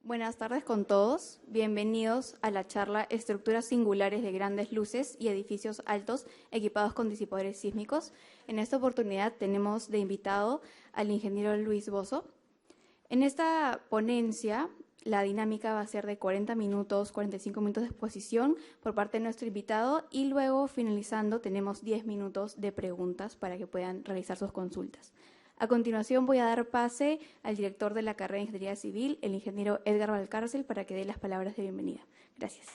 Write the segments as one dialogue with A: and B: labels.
A: Buenas tardes con todos. Bienvenidos a la charla Estructuras singulares de grandes luces y edificios altos equipados con disipadores sísmicos. En esta oportunidad tenemos de invitado al ingeniero Luis Bozo. En esta ponencia, la dinámica va a ser de 40 minutos, 45 minutos de exposición por parte de nuestro invitado y luego, finalizando, tenemos 10 minutos de preguntas para que puedan realizar sus consultas. A continuación voy a dar pase al director de la carrera de Ingeniería Civil, el ingeniero Edgar Valcárcel, para que dé las palabras de bienvenida. Gracias.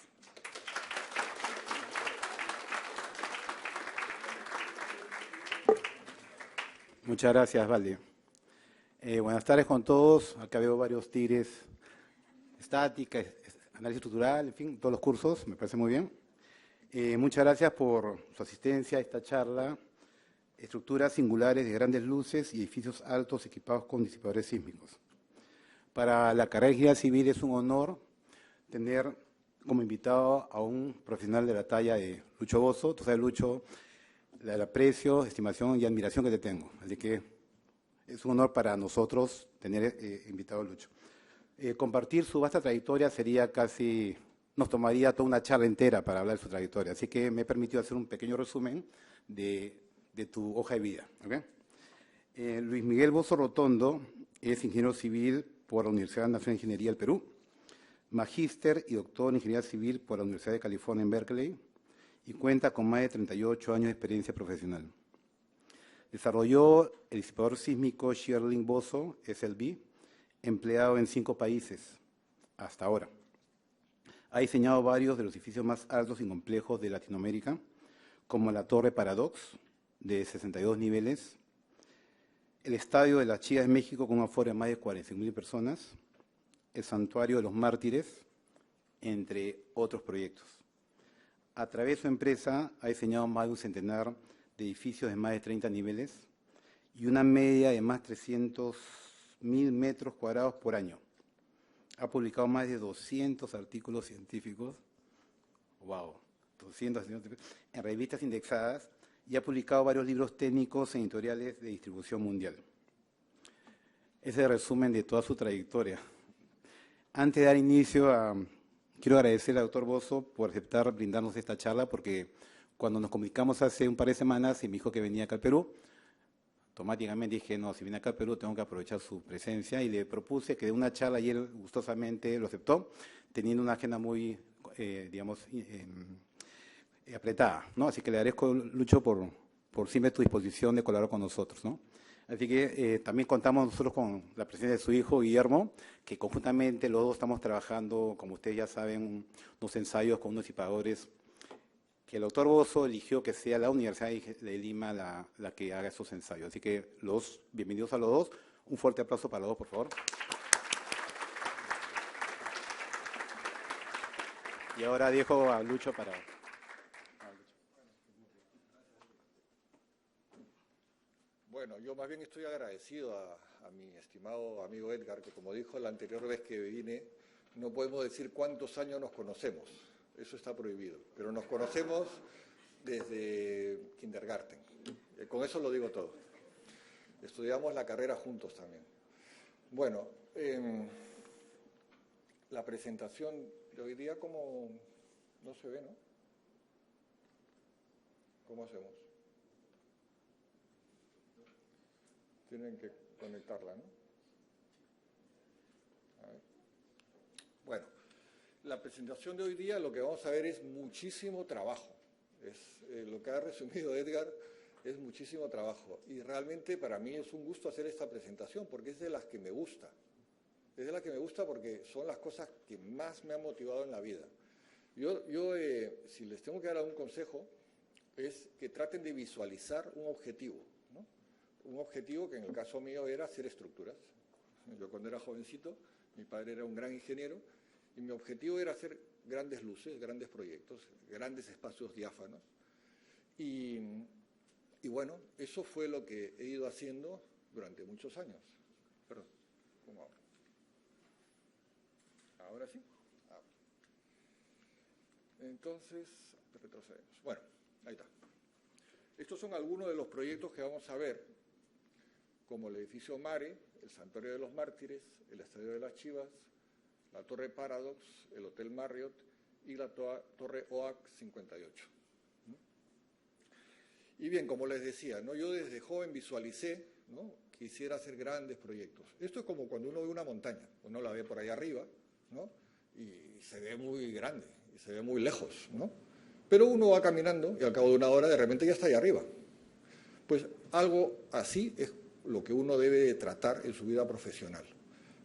B: Muchas gracias, Valde. Buenas tardes con todos. Acá veo varios tigres, estática, análisis estructural, en fin, todos los cursos, me parece muy bien. Muchas gracias por su asistencia a esta charla. Estructuras singulares de grandes luces y edificios altos equipados con disipadores sísmicos. Para la carrera de Ingeniería Civil es un honor tener como invitado a un profesional de la talla de Lucho Bozo. Tú sabes, Lucho, el aprecio, estimación y admiración que te tengo. Así que es un honor para nosotros tener invitado a Lucho. Compartir su vasta trayectoria sería casi, nos tomaría toda una charla entera para hablar de su trayectoria. Así que me he permitido hacer un pequeño resumen de tu hoja de vida. ¿Okay? Luis Miguel Bozo Rotondo es ingeniero civil por la Universidad Nacional de Ingeniería del Perú, magíster y doctor en Ingeniería Civil por la Universidad de California en Berkeley y cuenta con más de 38 años de experiencia profesional. Desarrolló el disipador sísmico Schierling Bozo, SLB, empleado en 5 países hasta ahora. Ha diseñado varios de los edificios más altos y complejos de Latinoamérica, como la Torre Paradox, de 62 niveles, el Estadio de las Chivas de México con un aforo de más de 45.000 personas, el Santuario de los Mártires, entre otros proyectos. A través de su empresa ha diseñado más de un centenar de edificios de más de 30 niveles y una media de más de 300.000 metros cuadrados por año. Ha publicado más de 200 artículos científicos, wow, 200 en revistas indexadas, y ha publicado varios libros técnicos en editoriales de distribución mundial. Ese es el resumen de toda su trayectoria. Antes de dar inicio, quiero agradecerle al doctor Bozo por aceptar brindarnos esta charla, porque cuando nos comunicamos hace un par de semanas y me dijo que venía acá al Perú, automáticamente dije, no, si viene acá al Perú tengo que aprovechar su presencia, y le propuse que dé una charla y él gustosamente lo aceptó, teniendo una agenda muy, apretada, ¿no? Así que le agradezco, Lucho, por siempre tu disposición de colaborar con nosotros, ¿no? Así que también contamos nosotros con la presencia de su hijo, Guillermo, que conjuntamente los dos estamos trabajando, como ustedes ya saben, unos ensayos con unos disipadores que el doctor Bozo eligió que sea la Universidad de Lima la que haga esos ensayos. Así que bienvenidos a los dos. Un fuerte aplauso para los dos, por favor. Y ahora dejo a Lucho para...
C: Bueno, yo más bien estoy agradecido a mi estimado amigo Edgar, que como dijo la anterior vez que vine, no podemos decir cuántos años nos conocemos, eso está prohibido, pero nos conocemos desde kindergarten, con eso lo digo todo. Estudiamos la carrera juntos también. Bueno, la presentación de hoy día, como no se ve, ¿no? ¿Cómo hacemos? Tienen que conectarla, ¿no? A ver. Bueno, la presentación de hoy día lo que vamos a ver es muchísimo trabajo. Lo que ha resumido Edgar es muchísimo trabajo. Y realmente para mí es un gusto hacer esta presentación porque es de las que me gusta. Es de las que me gusta porque son las cosas que más me han motivado en la vida. Yo si les tengo que dar algún consejo, es que traten de visualizar un objetivo. Un objetivo que en el caso mío era hacer estructuras. Yo cuando era jovencito, mi padre era un gran ingeniero y mi objetivo era hacer grandes luces, grandes proyectos, grandes espacios diáfanos. Y bueno, eso fue lo que he ido haciendo durante muchos años. Perdón, ¿cómo ahora? ¿Ahora sí? Entonces, retrocedemos. Bueno, ahí está. Estos son algunos de los proyectos que vamos a ver, como el edificio Mare, el Santuario de los Mártires, el Estadio de las Chivas, la Torre Paradox, el Hotel Marriott y la Torre OAC 58. Y bien, como les decía, ¿no? Yo desde joven visualicé, ¿no?, quisiera hacer grandes proyectos. Esto es como cuando uno ve una montaña, uno la ve por ahí arriba, ¿no?, y se ve muy grande, y se ve muy lejos, ¿no? Pero uno va caminando y al cabo de una hora de repente ya está ahí arriba. Pues algo así es lo que uno debe de tratar en su vida profesional.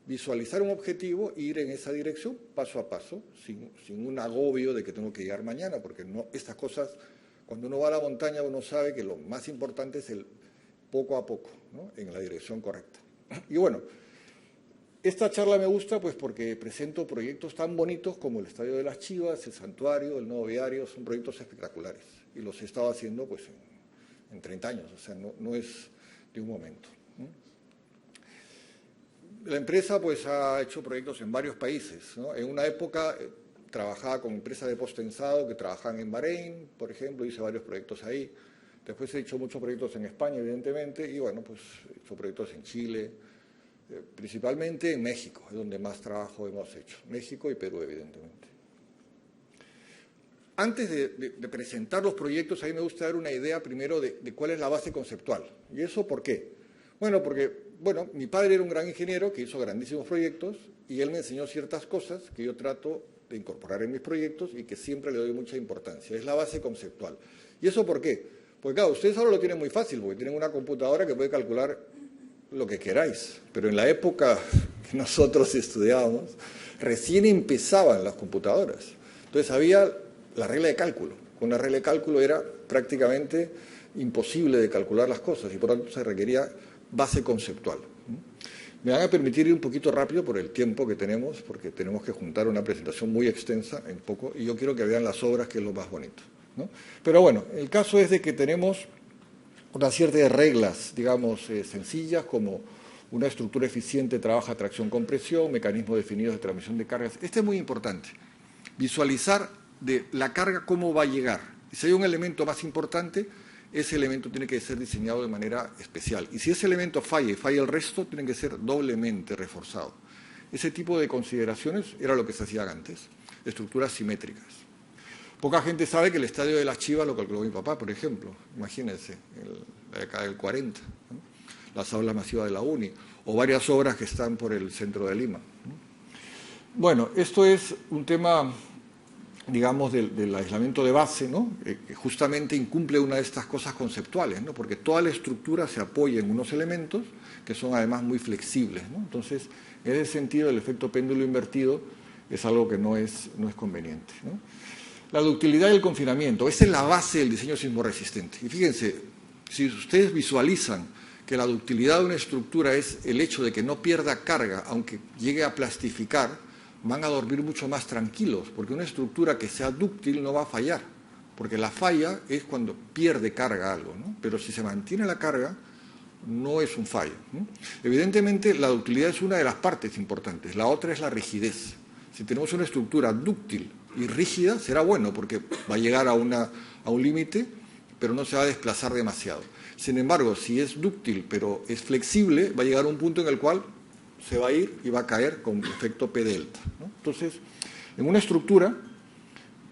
C: Visualizar un objetivo e ir en esa dirección paso a paso, sin un agobio de que tengo que llegar mañana, porque no, estas cosas, cuando uno va a la montaña, uno sabe que lo más importante es el poco a poco, ¿no?, en la dirección correcta. Y bueno, esta charla me gusta pues porque presento proyectos tan bonitos como el Estadio de las Chivas, el Santuario, el Nuevo Viario, son proyectos espectaculares y los he estado haciendo pues en 30 años, o sea, no es de un momento. La empresa pues ha hecho proyectos en varios países, ¿no? En una época trabajaba con empresas de posttensado que trabajaban en Bahrein, por ejemplo, hice varios proyectos ahí. Después he hecho muchos proyectos en España, evidentemente, y bueno, pues he hecho proyectos en Chile, principalmente en México, es donde más trabajo hemos hecho. México y Perú, evidentemente. Antes de presentar los proyectos, a mí me gusta dar una idea primero de cuál es la base conceptual. ¿Y eso por qué? Bueno, porque mi padre era un gran ingeniero que hizo grandísimos proyectos y él me enseñó ciertas cosas que yo trato de incorporar en mis proyectos y que siempre le doy mucha importancia. Es la base conceptual. ¿Y eso por qué? Porque claro, ustedes ahora lo tienen muy fácil, porque tienen una computadora que puede calcular lo que queráis. Pero en la época que nosotros estudiábamos, recién empezaban las computadoras. Entonces había la regla de cálculo. Con la regla de cálculo era prácticamente imposible de calcular las cosas y por lo tanto se requería base conceptual. Me van a permitir ir un poquito rápido por el tiempo que tenemos, porque tenemos que juntar una presentación muy extensa en poco, y yo quiero que vean las obras, que es lo más bonito, ¿no? Pero bueno, el caso es de que tenemos una serie de reglas, digamos, sencillas, como una estructura eficiente trabaja tracción-compresión, mecanismos definidos de transmisión de cargas. Este es muy importante, visualizar de la carga cómo va a llegar. Si hay un elemento más importante, ese elemento tiene que ser diseñado de manera especial. Y si ese elemento falla y falla el resto, tiene que ser doblemente reforzado. Ese tipo de consideraciones era lo que se hacía antes, estructuras simétricas. Poca gente sabe que el Estadio de las Chivas lo calculó mi papá, por ejemplo. Imagínense, en la década del 40, ¿no? Las aulas masivas de la UNI, o varias obras que están por el centro de Lima, ¿no? Bueno, esto es un tema, digamos, del aislamiento de base, ¿no? Que justamente incumple una de estas cosas conceptuales, ¿no? Porque toda la estructura se apoya en unos elementos que son además muy flexibles, ¿no? Entonces, en ese sentido, el efecto péndulo invertido es algo que no es conveniente, ¿no? La ductilidad y el confinamiento, esa es la base del diseño sismorresistente. Y fíjense, si ustedes visualizan que la ductilidad de una estructura es el hecho de que no pierda carga, aunque llegue a plastificar, van a dormir mucho más tranquilos, porque una estructura que sea dúctil no va a fallar, porque la falla es cuando pierde carga algo, ¿no? Pero si se mantiene la carga, no es un fallo, ¿no? Evidentemente, la ductilidad es una de las partes importantes, la otra es la rigidez. Si tenemos una estructura dúctil y rígida, será bueno, porque va a llegar a un límite, pero no se va a desplazar demasiado. Sin embargo, si es dúctil, pero es flexible, va a llegar a un punto en el cual se va a ir y va a caer con efecto P delta, ¿no? Entonces, en una estructura,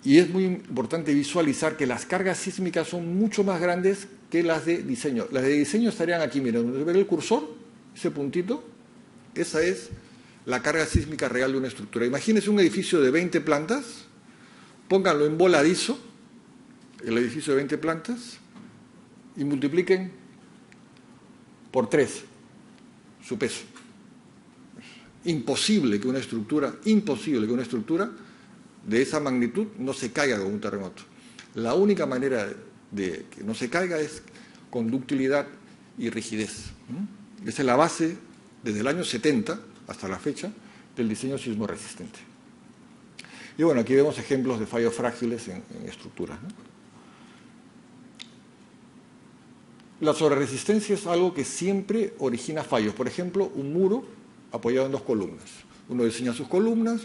C: y es muy importante visualizar que las cargas sísmicas son mucho más grandes que las de diseño. Las de diseño estarían aquí, miren, donde ven el cursor, ese puntito, esa es la carga sísmica real de una estructura. Imagínense un edificio de 20 plantas, pónganlo en voladizo, el edificio de 20 plantas, y multipliquen por 3 su peso. Imposible que una estructura de esa magnitud no se caiga con un terremoto. La única manera de que no se caiga es con ductilidad y rigidez. Esa es la base, desde el año 70 hasta la fecha, del diseño sismorresistente. Y bueno, aquí vemos ejemplos de fallos frágiles en estructuras, ¿no? La sobreresistencia es algo que siempre origina fallos. Por ejemplo, un muro apoyado en 2 columnas. Uno diseña sus columnas,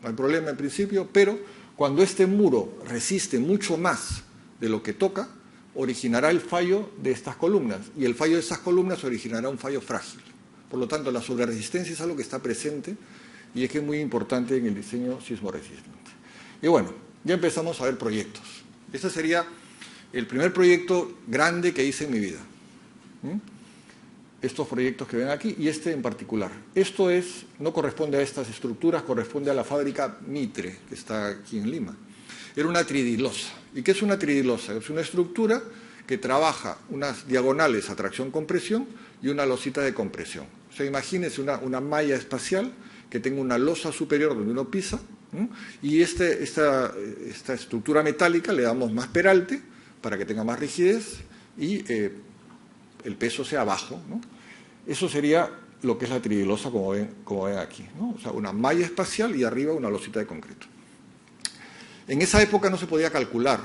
C: no hay problema en principio, pero cuando este muro resiste mucho más de lo que toca, originará el fallo de estas columnas, y el fallo de esas columnas originará un fallo frágil. Por lo tanto, la sobreresistencia es algo que está presente y es que es muy importante en el diseño sismo resistente. Y bueno, ya empezamos a ver proyectos. Este sería el primer proyecto grande que hice en mi vida. Estos proyectos que ven aquí y este en particular. Esto no corresponde a estas estructuras, corresponde a la fábrica Mitre, que está aquí en Lima. Era una tridilosa. ¿Y qué es una tridilosa? Es una estructura que trabaja unas diagonales a tracción-compresión y una losita de compresión. O sea, imagínense una malla espacial que tenga una losa superior donde uno pisa, y esta estructura metálica le damos más peralte para que tenga más rigidez y el peso sea bajo, ¿no? Eso sería lo que es la tridilosa, como ven aquí, ¿no? O sea, una malla espacial y arriba una losita de concreto. En esa época no se podía calcular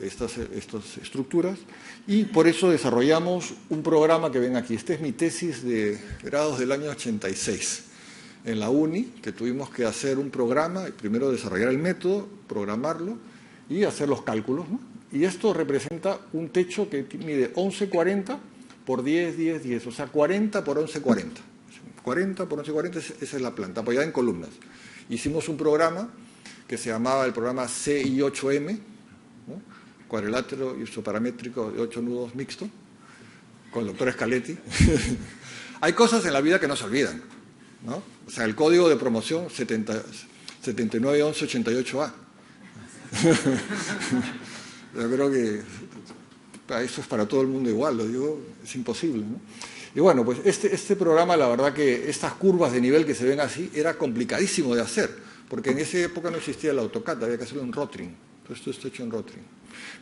C: estas estructuras y por eso desarrollamos un programa que ven aquí. Esta es mi tesis de grados del año 86 en la UNI, que tuvimos que hacer un programa, primero desarrollar el método, programarlo y hacer los cálculos, ¿no? Y esto representa un techo que mide 1140 por 10, 10, 10, o sea, 40 por 1140. 40 por 1140, esa es la planta, apoyada en columnas. Hicimos un programa que se llamaba el programa CI8M, ¿no? Cuadrilátero isoparamétrico de 8 nudos mixto, con el doctor Scaletti. Hay cosas en la vida que no se olvidan, ¿no? O sea, el código de promoción 791188A. Yo creo que eso es para todo el mundo igual, lo digo, es imposible, ¿no? Y bueno, pues este programa, la verdad que estas curvas de nivel que se ven así, era complicadísimo de hacer, porque en esa época no existía el AutoCAD, había que hacerlo en Rotring. Todo esto está hecho en Rotring.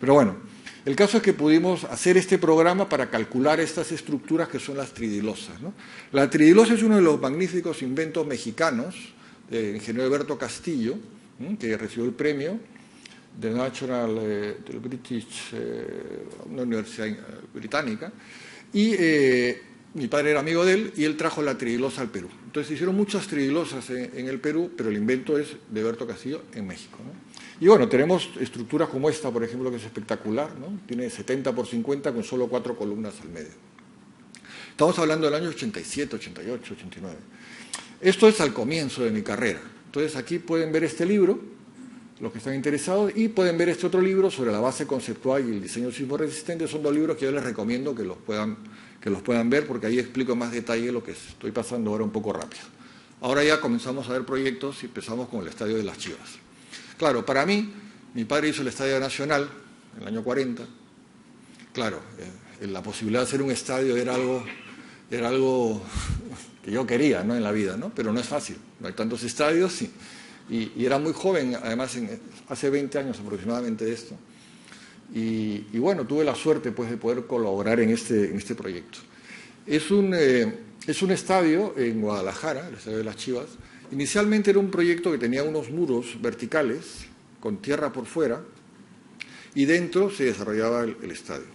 C: Pero bueno, el caso es que pudimos hacer este programa para calcular estas estructuras que son las tridilosas, ¿no? La tridilosa es uno de los magníficos inventos mexicanos del ingeniero Alberto Castillo, que recibió el premio de National, del British, una universidad británica, y mi padre era amigo de él y él trajo la tridilosa al Perú. Entonces se hicieron muchas tridilosas en el Perú, pero el invento es de Alberto Castillo en México, ¿no? Y bueno, tenemos estructuras como esta, por ejemplo, que es espectacular, ¿no? Tiene 70 por 50 con solo 4 columnas al medio. Estamos hablando del año 87, 88, 89. Esto es al comienzo de mi carrera. Entonces aquí pueden ver este libro, los que están interesados, y pueden ver este otro libro sobre la base conceptual y el diseño sismo resistente. Son dos libros que yo les recomiendo que los puedan ver, porque ahí explico en más detalle lo que estoy pasando ahora un poco rápido. Ahora ya comenzamos a ver proyectos y empezamos con el Estadio de las Chivas. Claro, para mí, mi padre hizo el Estadio Nacional en el año 40. Claro, la posibilidad de hacer un estadio era algo que yo quería, ¿no?, en la vida, ¿no? Pero no es fácil, no hay tantos estadios y era muy joven, además hace 20 años aproximadamente de esto. Y bueno, tuve la suerte pues de poder colaborar en este proyecto. Es un estadio en Guadalajara, el Estadio de las Chivas. Inicialmente era un proyecto que tenía unos muros verticales con tierra por fuera y dentro se desarrollaba el estadio.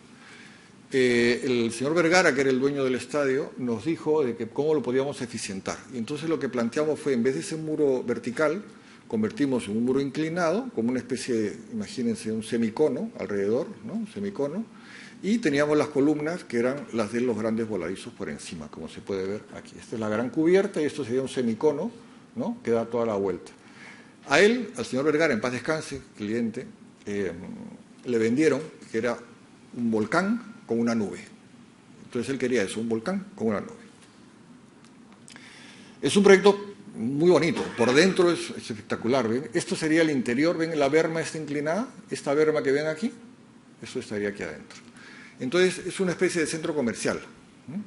C: El señor Vergara, que era el dueño del estadio, nos dijo de que cómo lo podíamos eficientar. Y entonces lo que planteamos fue, en vez de ese muro vertical, convertimos en un muro inclinado, como una especie de, imagínense, un semicono alrededor, ¿no? Un semicono, y teníamos las columnas que eran las de los grandes voladizos por encima, como se puede ver aquí. Esta es la gran cubierta y esto sería un semicono, ¿no?, que da toda la vuelta. A él, al señor Vergara, en paz descanse, cliente, le vendieron que era un volcán con una nube. Entonces él quería eso, un volcán con una nube. Es un proyecto muy bonito, por dentro es espectacular, ¿ven? Esto sería el interior, ¿ven? La berma está inclinada, esta berma que ven aquí, eso estaría aquí adentro. Entonces es una especie de centro comercial, ¿no?,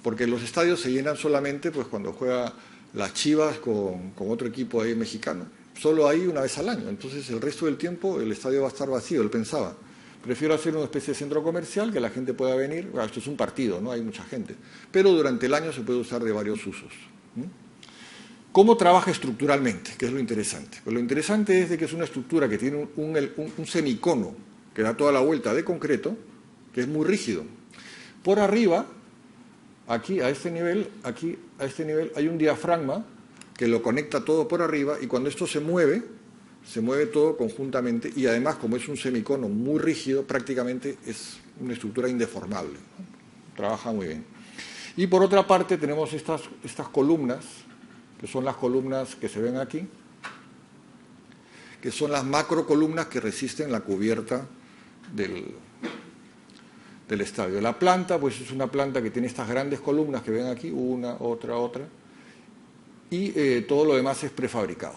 C: porque los estadios se llenan solamente pues cuando juega las Chivas con otro equipo ahí mexicano, solo ahí una vez al año. Entonces el resto del tiempo el estadio va a estar vacío. Él pensaba, prefiero hacer una especie de centro comercial, que la gente pueda venir. Bueno, esto es un partido, ¿no? Hay mucha gente, pero durante el año se puede usar de varios usos. ¿Cómo trabaja estructuralmente? Que es lo interesante. Pues lo interesante es de que es una estructura que tiene un semicono que da toda la vuelta de concreto, que es muy rígido. Por arriba, aquí a este nivel, hay un diafragma que lo conecta todo por arriba, y cuando esto se mueve todo conjuntamente, y además, como es un semicono muy rígido, prácticamente es una estructura indeformable, ¿no? Trabaja muy bien. Y por otra parte tenemos estas columnas, que son las columnas que se ven aquí, que son las macrocolumnas que resisten la cubierta del estadio. La planta, pues es una planta que tiene estas grandes columnas que ven aquí, una, otra, y todo lo demás es prefabricado.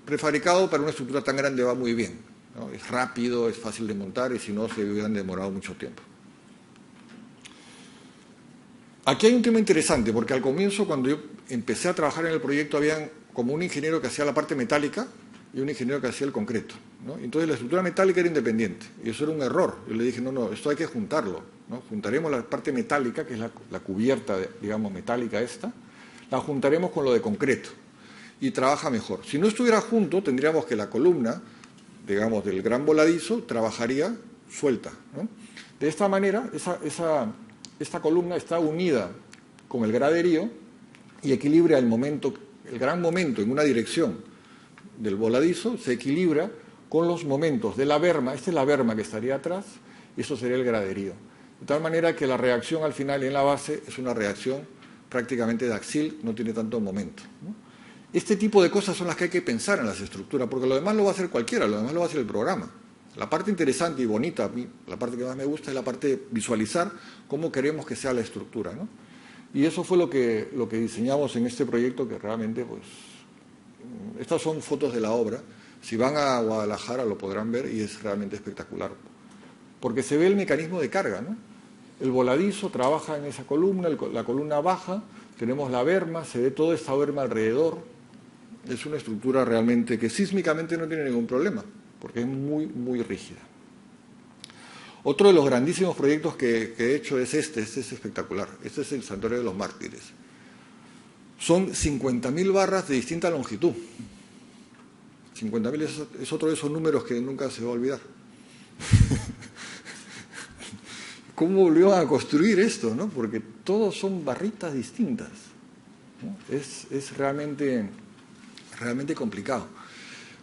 C: Prefabricado para una estructura tan grande va muy bien, ¿no? Es rápido, es fácil de montar y si no se hubieran demorado mucho tiempo. Aquí hay un tema interesante, porque al comienzo, cuando yo empecé a trabajar en el proyecto, había como un ingeniero que hacía la parte metálica y un ingeniero que hacía el concreto, ¿no? Entonces la estructura metálica era independiente, y eso era un error. Yo le dije, no, esto hay que juntarlo, ¿no? Juntaremos la parte metálica, que es la cubierta, digamos, metálica esta, la juntaremos con lo de concreto, y trabaja mejor. Si no estuviera junto, tendríamos que la columna, digamos, del gran voladizo, trabajaría suelta, ¿no? De esta manera, esta columna está unida con el graderío y equilibra el gran momento en una dirección del voladizo, se equilibra con los momentos de la berma. Esta es la berma que estaría atrás y eso sería el graderío. De tal manera que la reacción al final en la base es una reacción prácticamente daxil, no tiene tanto momento, ¿no? Este tipo de cosas son las que hay que pensar en las estructuras, porque lo demás lo va a hacer cualquiera, lo demás lo va a hacer el programa. La parte interesante y bonita, a mí, la parte que más me gusta es la parte de visualizar cómo queremos que sea la estructura, ¿no? Y eso fue lo que diseñamos en este proyecto, que realmente, pues, estas son fotos de la obra. Si van a Guadalajara lo podrán ver y es realmente espectacular, porque se ve el mecanismo de carga, ¿no? El voladizo trabaja en esa columna, la columna baja, tenemos la berma, se ve toda esta berma alrededor. Es una estructura realmente que sísmicamente no tiene ningún problema, porque es muy, muy rígida. Otro de los grandísimos proyectos que he hecho es este es espectacular. Este es el Santuario de los Mártires. Son 50.000 barras de distinta longitud. 50.000 es otro de esos números que nunca se va a olvidar. ¿Cómo volvieron a construir esto, ¿no? Porque todos son barritas distintas, ¿no? Es realmente complicado.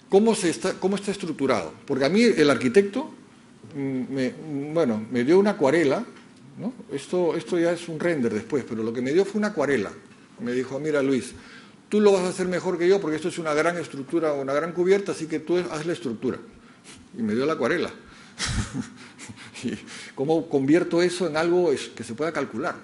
C: ¿Cómo está estructurado? Porque a mí el arquitecto me dio una acuarela, ¿no? Esto ya es un render después, pero lo que me dio fue una acuarela. Me dijo, mira Luis, tú lo vas a hacer mejor que yo porque esto es una gran estructura, una gran cubierta, así que tú haz la estructura. Y me dio la acuarela. ¿Y cómo convierto eso en algo que se pueda calcular?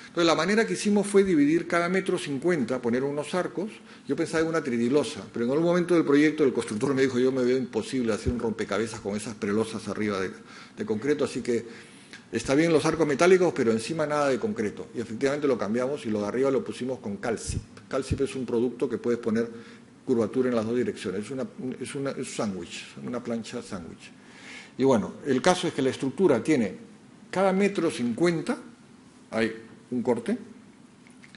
C: Entonces, la manera que hicimos fue dividir cada 1,50 m, poner unos arcos. Yo pensaba en una tridilosa, pero en algún momento del proyecto el constructor me dijo, yo me veo imposible hacer un rompecabezas con esas prelosas arriba de concreto, así que está bien los arcos metálicos, pero encima nada de concreto. Y efectivamente lo cambiamos y lo de arriba lo pusimos con Calcip. Calcip es un producto que puedes poner curvatura en las dos direcciones. Es un sándwich, una plancha sándwich. Y bueno, el caso es que la estructura tiene cada 1,50 m hay un corte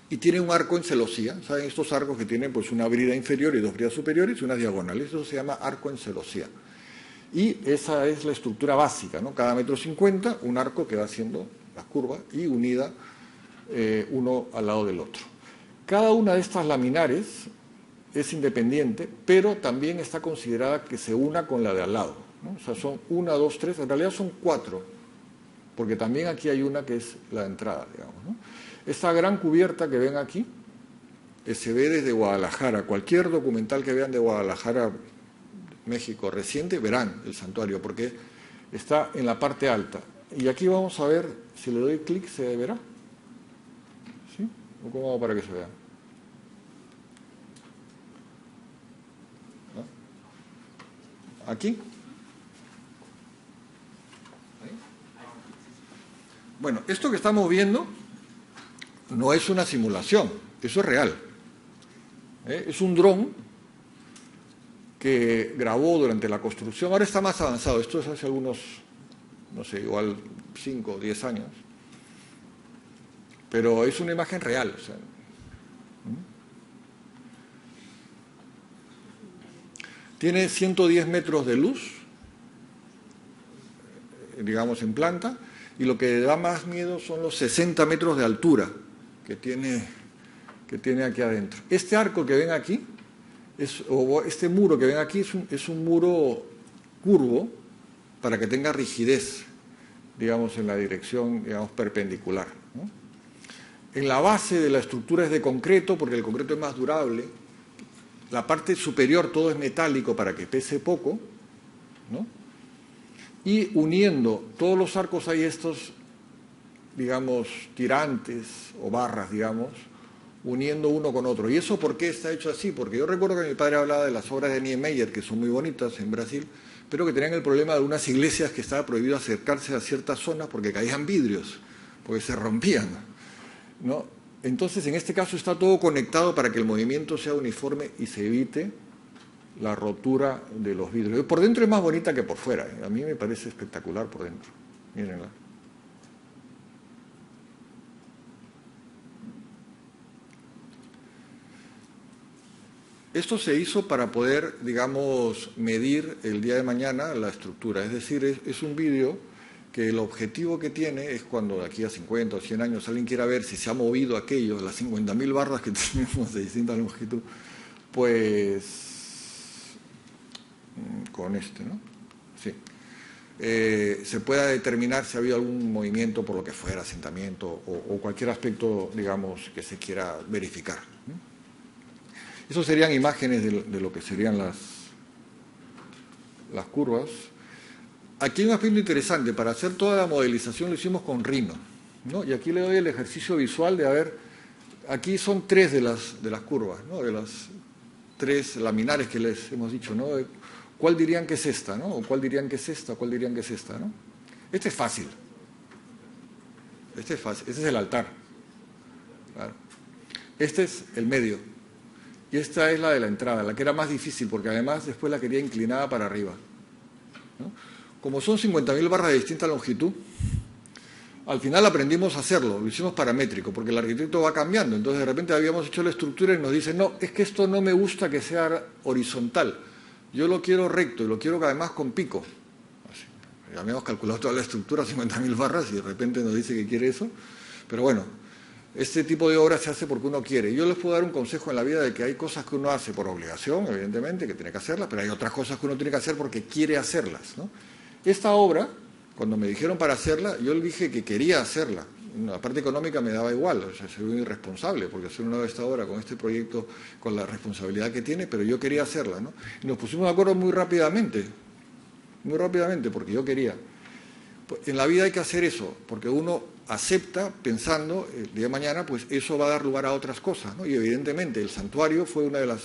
C: y tiene un arco en celosía. ¿Saben estos arcos que tienen pues una brida inferior y dos bridas superiores y unas diagonales? Eso se llama arco en celosía. Y esa es la estructura básica, ¿no? Cada 1,50 m un arco que va haciendo las curvas y unida uno al lado del otro. Cada una de estas laminares es independiente, pero también está considerada que se una con la de al lado, ¿no? O sea, son 1, 2, 3, en realidad son 4, porque también aquí hay una que es la entrada, digamos, ¿no? Esta gran cubierta que ven aquí, se ve desde Guadalajara. Cualquier documental que vean de Guadalajara, México reciente, verán el santuario, porque está en la parte alta. Y aquí vamos a ver, si le doy clic, ¿se verá? ¿Sí? ¿O cómo hago para que se vea? ¿No? ¿Aquí? Bueno, esto que estamos viendo no es una simulación, eso es real. Es un dron que grabó durante la construcción. Ahora está más avanzado, esto es hace algunos, no sé, igual 5 o 10 años. Pero es una imagen real. O sea, tiene 110 metros de luz, digamos, en planta, y lo que da más miedo son los 60 metros de altura que tiene aquí adentro. Este arco que ven aquí, o este muro que ven aquí, es un muro curvo para que tenga rigidez, digamos, en la dirección, digamos, perpendicular, ¿no? En la base de la estructura es de concreto, porque el concreto es más durable. La parte superior todo es metálico para que pese poco, ¿no? Y uniendo todos los arcos hay estos, digamos, tirantes o barras, digamos, uniendo uno con otro. ¿Y eso por qué está hecho así? Porque yo recuerdo que mi padre hablaba de las obras de Niemeyer, que son muy bonitas en Brasil, pero que tenían el problema de unas iglesias que estaba prohibido acercarse a ciertas zonas porque caían vidrios, porque se rompían, ¿no? Entonces, en este caso está todo conectado para que el movimiento sea uniforme y se evite la rotura de los vidrios. Por dentro es más bonita que por fuera, ¿eh? A mí me parece espectacular por dentro. Mírenla. Esto se hizo para poder, digamos, medir el día de mañana la estructura. Es decir, es un vídeo que el objetivo que tiene es cuando de aquí a 50 o 100 años alguien quiera ver si se ha movido aquello, las 50.000 barras que tenemos de distinta longitud, pues con este, ¿no? Sí. Se pueda determinar si ha habido algún movimiento por lo que fuera, asentamiento o cualquier aspecto, digamos, que se quiera verificar, ¿no? Esos serían imágenes de lo que serían las curvas. Aquí hay un aspecto interesante. Para hacer toda la modelización lo hicimos con Rhino, ¿no? Y aquí le doy el ejercicio visual de, a ver, aquí son 3 de las curvas, ¿no? De las 3 laminares que les hemos dicho, ¿no? ¿Cuál dirían que es esta, ¿no? O cuál dirían que es esta, cuál dirían que es esta, ¿no? Este es fácil. Este es fácil. Este es el altar. Claro. Este es el medio. Y esta es la de la entrada, la que era más difícil, porque además después la quería inclinada para arriba, ¿no? Como son 50.000 barras de distinta longitud, al final aprendimos a hacerlo, lo hicimos paramétrico, porque el arquitecto va cambiando. Entonces de repente habíamos hecho la estructura y nos dice, no, es que esto no me gusta que sea horizontal, yo lo quiero recto y lo quiero además con pico. Así. Ya habíamos calculado toda la estructura, 50.000 barras, y de repente nos dice que quiere eso, pero bueno. Este tipo de obras se hace porque uno quiere. Yo les puedo dar un consejo en la vida de que hay cosas que uno hace por obligación, evidentemente, que tiene que hacerlas, pero hay otras cosas que uno tiene que hacer porque quiere hacerlas, ¿no? Esta obra, cuando me dijeron para hacerla, yo le dije que quería hacerla. La parte económica me daba igual, o sea, soy un irresponsable, porque hacer una de esta obra con este proyecto, con la responsabilidad que tiene, pero yo quería hacerla, ¿no? Y nos pusimos de acuerdo muy rápidamente, porque yo quería. En la vida hay que hacer eso, porque uno acepta pensando, el día de mañana, pues eso va a dar lugar a otras cosas, ¿no? Y evidentemente el santuario fue una de la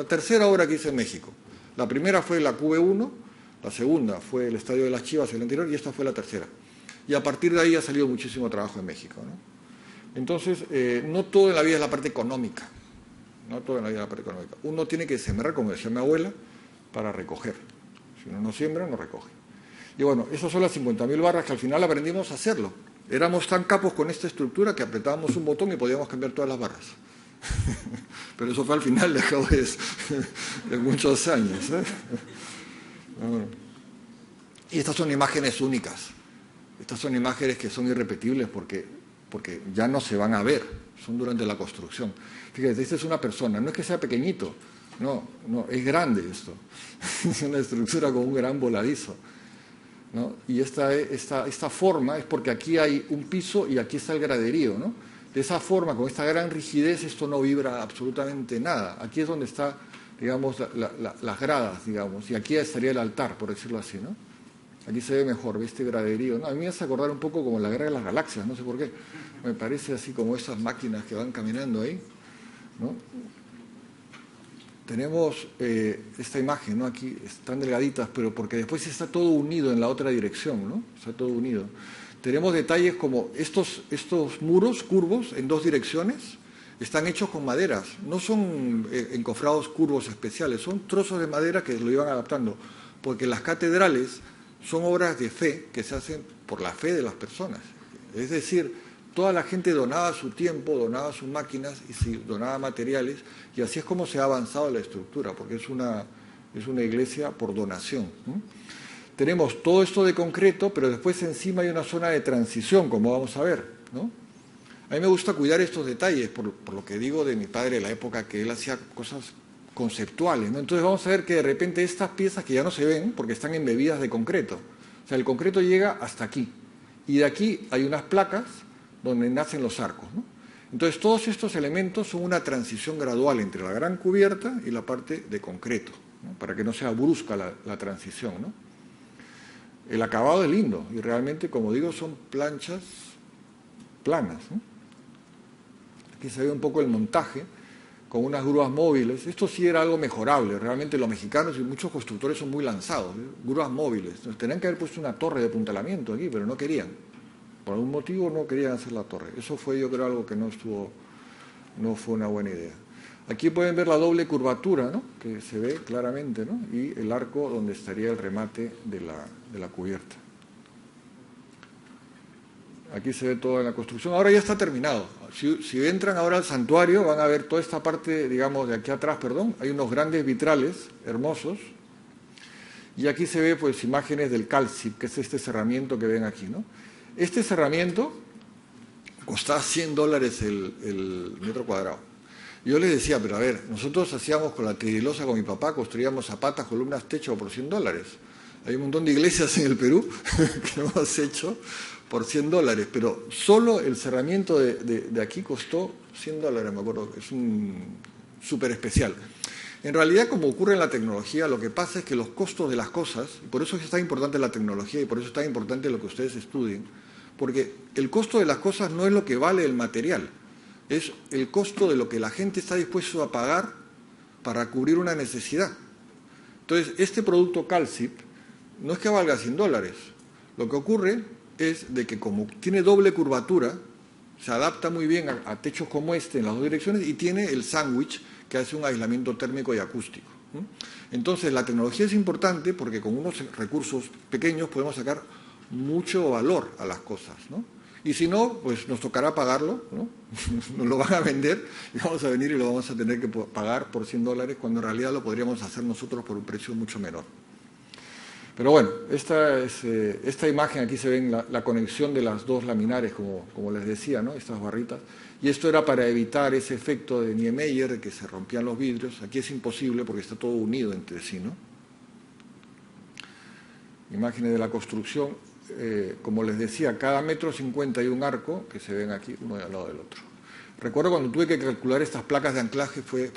C: tercera obra que hice en México. La primera fue la QB1, la segunda fue el Estadio de las Chivas, el anterior, y esta fue la tercera. Y a partir de ahí ha salido muchísimo trabajo en México, ¿no? Entonces, no todo en la vida es la parte económica, no todo en la vida es la parte económica. Uno tiene que sembrar, como decía mi abuela, para recoger. Si uno no siembra, no recoge. Y bueno, esas son las 50.000 barras que al final aprendimos a hacerlo. Éramos tan capos con esta estructura que apretábamos un botón y podíamos cambiar todas las barras. Pero eso fue al final, de cabo de muchos años, ¿eh? Bueno. Y estas son imágenes únicas. Estas son imágenes que son irrepetibles porque ya no se van a ver. Son durante la construcción. Fíjate, esta es una persona. No es que sea pequeñito. No, es grande esto. Es una estructura con un gran voladizo, ¿no? Y esta forma es porque aquí hay un piso y aquí está el graderío, ¿no? De esa forma, con esta gran rigidez, esto no vibra absolutamente nada. Aquí es donde está, digamos, las gradas, digamos, y aquí estaría el altar, por decirlo así, ¿no? Aquí se ve mejor, ¿ve este graderío? No, a mí me hace acordar un poco como la Guerra de las Galaxias, no sé por qué. Me parece así como esas máquinas que van caminando ahí, ¿no? Tenemos esta imagen, ¿no? Aquí están delgaditas, pero porque después está todo unido en la otra dirección, ¿no? Está todo unido. Tenemos detalles como estos muros curvos en 2 direcciones, están hechos con maderas, no son encofrados curvos especiales, son trozos de madera que lo iban adaptando, porque las catedrales son obras de fe que se hacen por la fe de las personas. Es decir, toda la gente donaba su tiempo, donaba sus máquinas y donaba materiales, y así es como se ha avanzado la estructura, porque es una iglesia por donación, ¿no? Tenemos todo esto de concreto, pero después encima hay una zona de transición, como vamos a ver, ¿no? A mí me gusta cuidar estos detalles, por lo que digo de mi padre, de la época que él hacía cosas conceptuales, ¿no? Entonces vamos a ver que de repente estas piezas que ya no se ven, porque están embebidas de concreto, o sea, el concreto llega hasta aquí, y de aquí hay unas placas donde nacen los arcos, ¿no? Entonces, todos estos elementos son una transición gradual entre la gran cubierta y la parte de concreto, ¿no? Para que no sea brusca la transición, ¿no? El acabado es lindo y realmente, como digo, son planchas planas, ¿no? Aquí se ve un poco el montaje con unas grúas móviles. Esto sí era algo mejorable. Realmente los mexicanos y muchos constructores son muy lanzados, ¿eh? Grúas móviles. Entonces, tenían que haber puesto una torre de apuntalamiento aquí, pero no querían. Por algún motivo no querían hacer la torre. Eso fue, yo creo, algo que no fue una buena idea. Aquí pueden ver la doble curvatura, ¿no? Que se ve claramente, ¿no? Y el arco donde estaría el remate de la cubierta. Aquí se ve toda la construcción. Ahora ya está terminado. Si entran ahora al santuario, van a ver toda esta parte, digamos, de aquí atrás, perdón. Hay unos grandes vitrales hermosos. Y aquí se ve, pues, imágenes del calcip, que es este cerramiento que ven aquí, ¿no? Este cerramiento costaba $100 el metro cuadrado. Yo les decía, pero a ver, nosotros hacíamos con la tridilosa con mi papá, construíamos zapatas, columnas, techo por $100. Hay un montón de iglesias en el Perú que hemos hecho por $100, pero solo el cerramiento de aquí costó $100, me acuerdo. Es un súper especial. En realidad, como ocurre en la tecnología, lo que pasa es que los costos de las cosas, y por eso es tan importante la tecnología y por eso es tan importante lo que ustedes estudien, porque el costo de las cosas no es lo que vale el material, es el costo de lo que la gente está dispuesto a pagar para cubrir una necesidad. Entonces, este producto calcip no es que valga $100, lo que ocurre es de que como tiene doble curvatura, se adapta muy bien a techos como este en las dos direcciones y tiene el sándwich que hace un aislamiento térmico y acústico. Entonces, la tecnología es importante porque con unos recursos pequeños podemos sacar mucho valor a las cosas, ¿no? Y si no, pues nos tocará pagarlo, ¿no? Nos lo van a vender y vamos a venir y lo vamos a tener que pagar por $100 cuando en realidad lo podríamos hacer nosotros por un precio mucho menor. Pero bueno, esta imagen aquí se ve la conexión de las dos laminares, como les decía, ¿no? Estas barritas. Y esto era para evitar ese efecto de Niemeyer, de que se rompían los vidrios. Aquí es imposible porque está todo unido entre sí, ¿no? Imágenes de la construcción. Como les decía, cada 1,50 m hay un arco que se ven aquí, uno al lado del otro. Recuerdo cuando tuve que calcular estas placas de anclaje, fue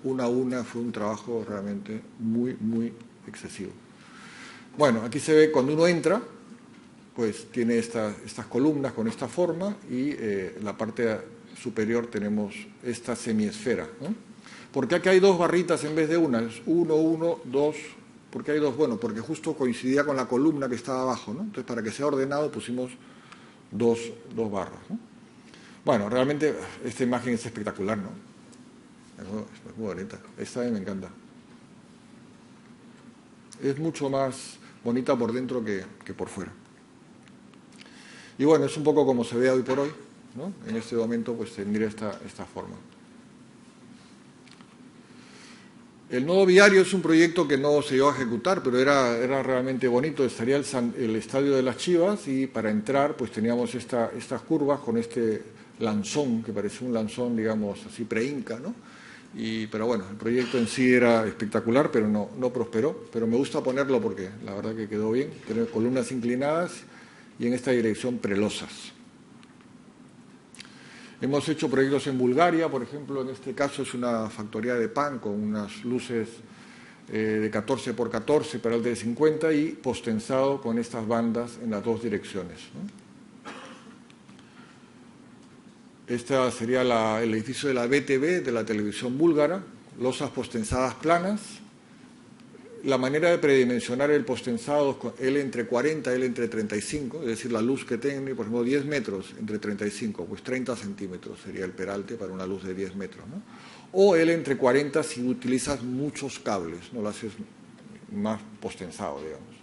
C: una a una, fue un trabajo realmente muy, muy excesivo. Bueno, aquí se ve cuando uno entra, pues tiene estas columnas con esta forma y en la parte superior tenemos esta semiesfera, ¿no? ¿Por qué aquí hay dos barritas en vez de una? Es 1, 1, 2... ¿Por qué hay dos? Bueno, porque justo coincidía con la columna que estaba abajo, ¿no? Entonces, para que sea ordenado, pusimos dos barras, ¿no? Bueno, realmente esta imagen es espectacular, ¿no? Es muy bonita. Esta me encanta. Es mucho más bonita por dentro que por fuera. Y bueno, es un poco como se ve hoy por hoy, ¿no? En este momento, pues tendría esta forma. El nodo viario es un proyecto que no se llegó a ejecutar, pero era realmente bonito. Estaría el estadio de las Chivas y para entrar pues teníamos estas curvas con este lanzón, que parecía un lanzón, digamos, así pre-inca, ¿no? Pero bueno, el proyecto en sí era espectacular, pero no prosperó. Pero me gusta ponerlo porque la verdad que quedó bien. Tener columnas inclinadas y en esta dirección prelosas. Hemos hecho proyectos en Bulgaria, por ejemplo, en este caso es una factoría de pan con unas luces de 14 por 14 para el de 50 y postensado con estas bandas en las dos direcciones, ¿no? Este sería el edificio de la BTV, de la televisión búlgara, losas postensadas planas. La manera de predimensionar el postensado es L entre 40, L entre 35, es decir, la luz que tiene, por ejemplo, 10 metros entre 35, pues 30 centímetros sería el peralte para una luz de 10 metros, ¿no? O L entre 40 si utilizas muchos cables, no lo haces más postensado, digamos.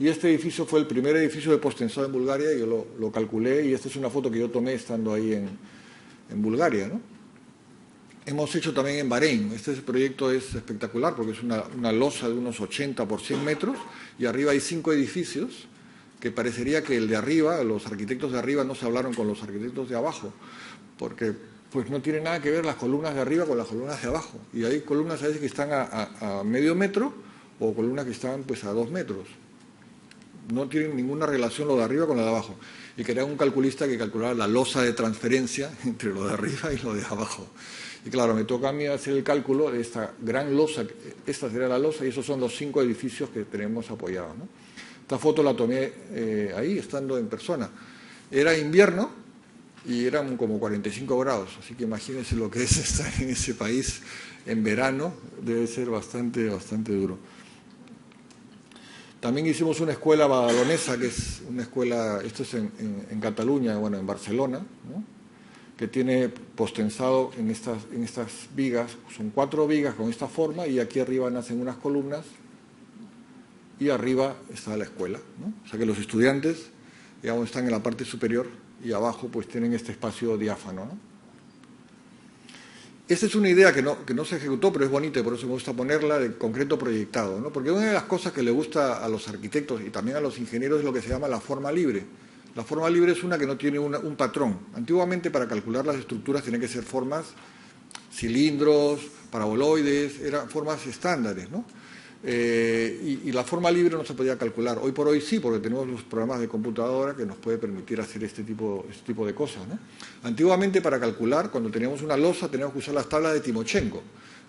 C: Y este edificio fue el primer edificio de postensado en Bulgaria, yo lo calculé, y esta es una foto que yo tomé estando ahí en Bulgaria, ¿no? Hemos hecho también en Bahrein. Este proyecto es espectacular porque es una losa de unos 80 por 100 metros y arriba hay 5 edificios que parecería que el de arriba, los arquitectos de arriba no se hablaron con los arquitectos de abajo porque pues no tiene nada que ver las columnas de arriba con las columnas de abajo. Y hay columnas a veces que están a medio metro o columnas que están pues a 2 metros. no tienen ninguna relación lo de arriba con lo de abajo. Y quería un calculista que calculara la losa de transferencia entre lo de arriba y lo de abajo. Y claro, me toca a mí hacer el cálculo de esta gran losa, esta sería la losa, y esos son los 5 edificios que tenemos apoyados, ¿no? Esta foto la tomé ahí, estando en persona. Era invierno y eran como 45 grados, así que imagínense lo que es estar en ese país en verano, debe ser bastante duro. También hicimos una escuela badalonesa, que es una escuela, esto es en Cataluña, bueno, en Barcelona, ¿no? Que tiene postensado en estas vigas, son 4 vigas con esta forma, y aquí arriba nacen unas columnas, y arriba está la escuela, ¿no? O sea que los estudiantes, digamos, están en la parte superior, y abajo pues tienen este espacio diáfano, ¿no? Esta es una idea que no se ejecutó, pero es bonita y por eso me gusta ponerla, de concreto proyectado, ¿no? Porque una de las cosas que le gusta a los arquitectos y también a los ingenieros es lo que se llama la forma libre. La forma libre es una que no tiene un patrón. Antiguamente, para calcular las estructuras tenían que ser formas, cilindros, paraboloides, eran formas estándares, ¿no? Y la forma libre no se podía calcular. Hoy por hoy sí, porque tenemos los programas de computadora que nos puede permitir hacer este tipo de cosas, ¿no? Antiguamente, para calcular, cuando teníamos una losa, teníamos que usar las tablas de Timochenko.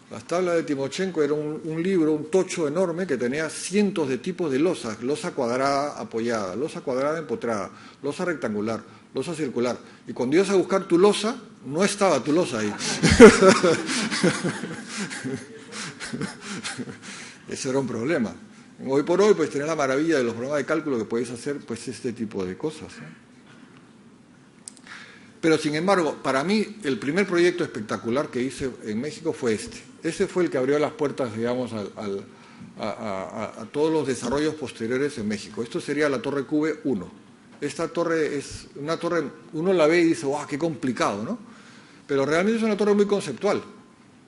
C: Las tablas de Timochenko era un libro, un tocho enorme que tenía cientos de tipos de losas: losa cuadrada apoyada, losa cuadrada empotrada, losa rectangular, losa circular. Y cuando ibas a buscar tu losa, no estaba tu losa ahí. Eso era un problema. Hoy por hoy, pues, tener la maravilla de los programas de cálculo que podéis hacer, pues, este tipo de cosas, ¿no? Pero, sin embargo, para mí, el primer proyecto espectacular que hice en México fue este. Ese fue el que abrió las puertas, digamos, a todos los desarrollos posteriores en México. Esto sería la Torre QV1. Esta torre es una torre, uno la ve y dice, ¡guau, qué complicado!, ¿no? Pero realmente es una torre muy conceptual.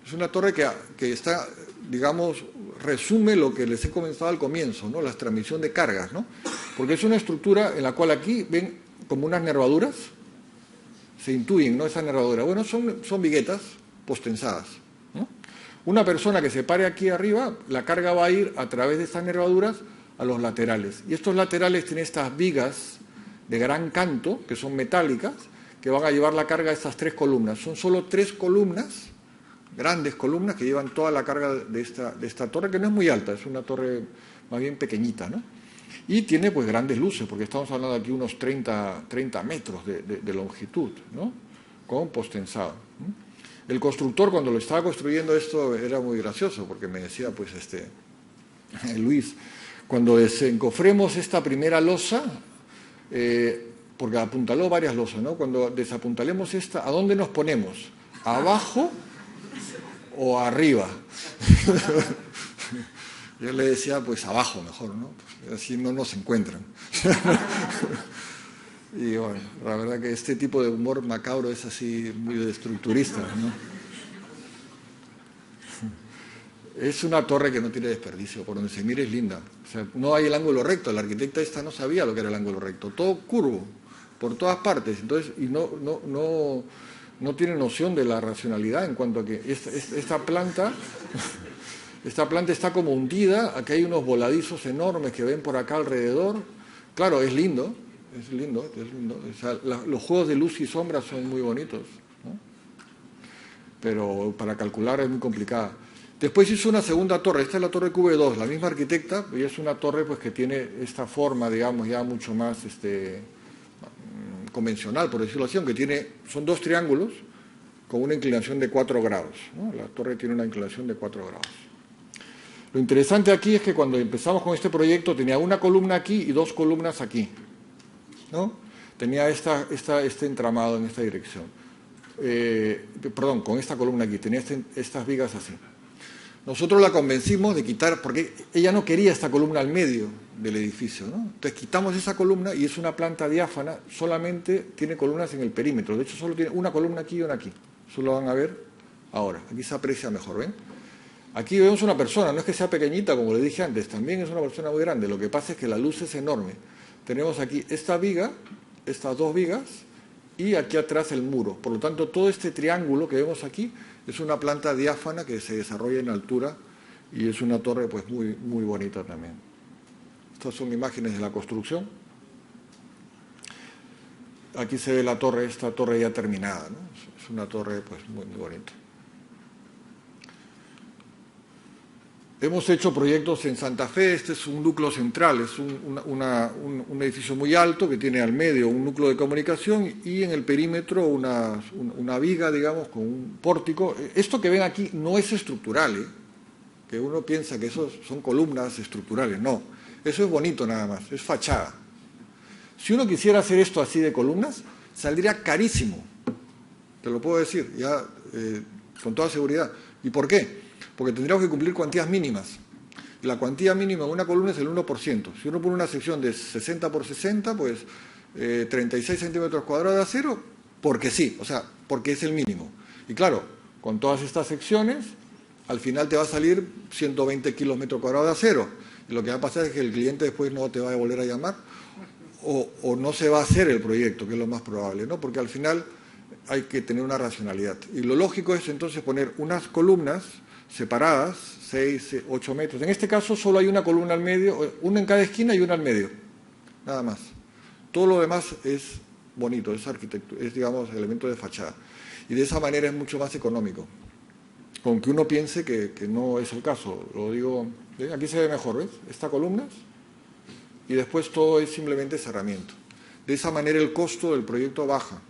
C: Es una torre que está, digamos, resume lo que les he comentado al comienzo, ¿no? La transmisión de cargas, ¿no? Porque es una estructura en la cual aquí ven como unas nervaduras, se intuyen, ¿no? Esas nervaduras. Bueno, son viguetas postensadas, ¿no? Una persona que se pare aquí arriba, la carga va a ir a través de estas nervaduras a los laterales. Y estos laterales tienen estas vigas de gran canto, que son metálicas, que van a llevar la carga a estas 3 columnas. Son solo 3 columnas, grandes columnas, que llevan toda la carga de esta torre, que no es muy alta, es una torre más bien pequeñita, ¿no? Y tiene, pues, grandes luces, porque estamos hablando aquí unos 30 metros de longitud, ¿no? Con postensado, ¿no? El constructor, cuando lo estaba construyendo esto, era muy gracioso, porque me decía, pues, Luis, cuando desencofremos esta primera losa, porque apuntaló varias losas, ¿no? Cuando desapuntalemos esta, ¿a dónde nos ponemos? ¿Abajo o arriba? Yo le decía, pues, abajo mejor, ¿no? Así no nos encuentran. Y bueno, la verdad que este tipo de humor macabro es así muy de estructurista, ¿no? Es una torre que no tiene desperdicio, por donde se mire es linda. O sea, no hay el ángulo recto, la arquitecta esta no sabía lo que era el ángulo recto, todo curvo, por todas partes, entonces, y no tiene noción de la racionalidad en cuanto a que esta planta está como hundida, aquí hay unos voladizos enormes que ven por acá alrededor. Claro, es lindo. O sea, los juegos de luz y sombra son muy bonitos, ¿no? Pero para calcular es muy complicada. Después hizo una segunda torre, esta es la torre QV2, la misma arquitecta, y es una torre, pues, que tiene esta forma, digamos, ya mucho más convencional, por decirlo así, aunque son 2 triángulos con una inclinación de 4 grados, ¿no? La torre tiene una inclinación de 4 grados. Lo interesante aquí es que cuando empezamos con este proyecto tenía una columna aquí y 2 columnas aquí, ¿no? Tenía este entramado en esta dirección. Perdón, con esta columna aquí, tenía estas vigas así. Nosotros la convencimos de quitar, porque ella no quería esta columna al medio del edificio, ¿no? Entonces quitamos esa columna y es una planta diáfana, solamente tiene columnas en el perímetro. De hecho, solo tiene una columna aquí y una aquí. Eso lo van a ver ahora. Aquí se aprecia mejor, ¿ven? Aquí vemos una persona, no es que sea pequeñita, como le dije antes, también es una persona muy grande. Lo que pasa es que la luz es enorme. Tenemos aquí esta viga, estas 2 vigas, y aquí atrás el muro. Por lo tanto, todo este triángulo que vemos aquí es una planta diáfana que se desarrolla en altura y es una torre, pues, muy, muy bonita también. Estas son imágenes de la construcción. Aquí se ve la torre, esta torre ya terminada, ¿no? Es una torre pues muy, muy bonita. Hemos hecho proyectos en Santa Fe. Este es un núcleo central, es un edificio muy alto que tiene al medio un núcleo de comunicación y en el perímetro una viga, digamos, con un pórtico. Esto que ven aquí no es estructural, ¿eh? Que uno piensa que eso son columnas estructurales. No, eso es bonito nada más, es fachada. Si uno quisiera hacer esto así de columnas, saldría carísimo. Te lo puedo decir, ya con toda seguridad. ¿Y por qué? Porque tendríamos que cumplir cuantías mínimas. Y la cuantía mínima de una columna es el 1%. Si uno pone una sección de 60 por 60, pues 36 centímetros cuadrados de acero, porque sí, o sea, porque es el mínimo. Y claro, con todas estas secciones, al final te va a salir 120 kilos metro cuadrado de acero. Y lo que va a pasar es que el cliente después no te va a volver a llamar o no se va a hacer el proyecto, que es lo más probable, ¿no? Porque al final hay que tener una racionalidad. Y lo lógico es entonces poner unas columnas separadas, 6, 8 metros. En este caso solo hay una columna al medio, una en cada esquina y una al medio, nada más. Todo lo demás es bonito, es arquitectura, es, digamos, elemento de fachada. Y de esa manera es mucho más económico. Con que uno piense que no es el caso. Lo digo, aquí se ve mejor, ¿ves? Estas columnas y después todo es simplemente cerramiento. De esa manera el costo del proyecto baja.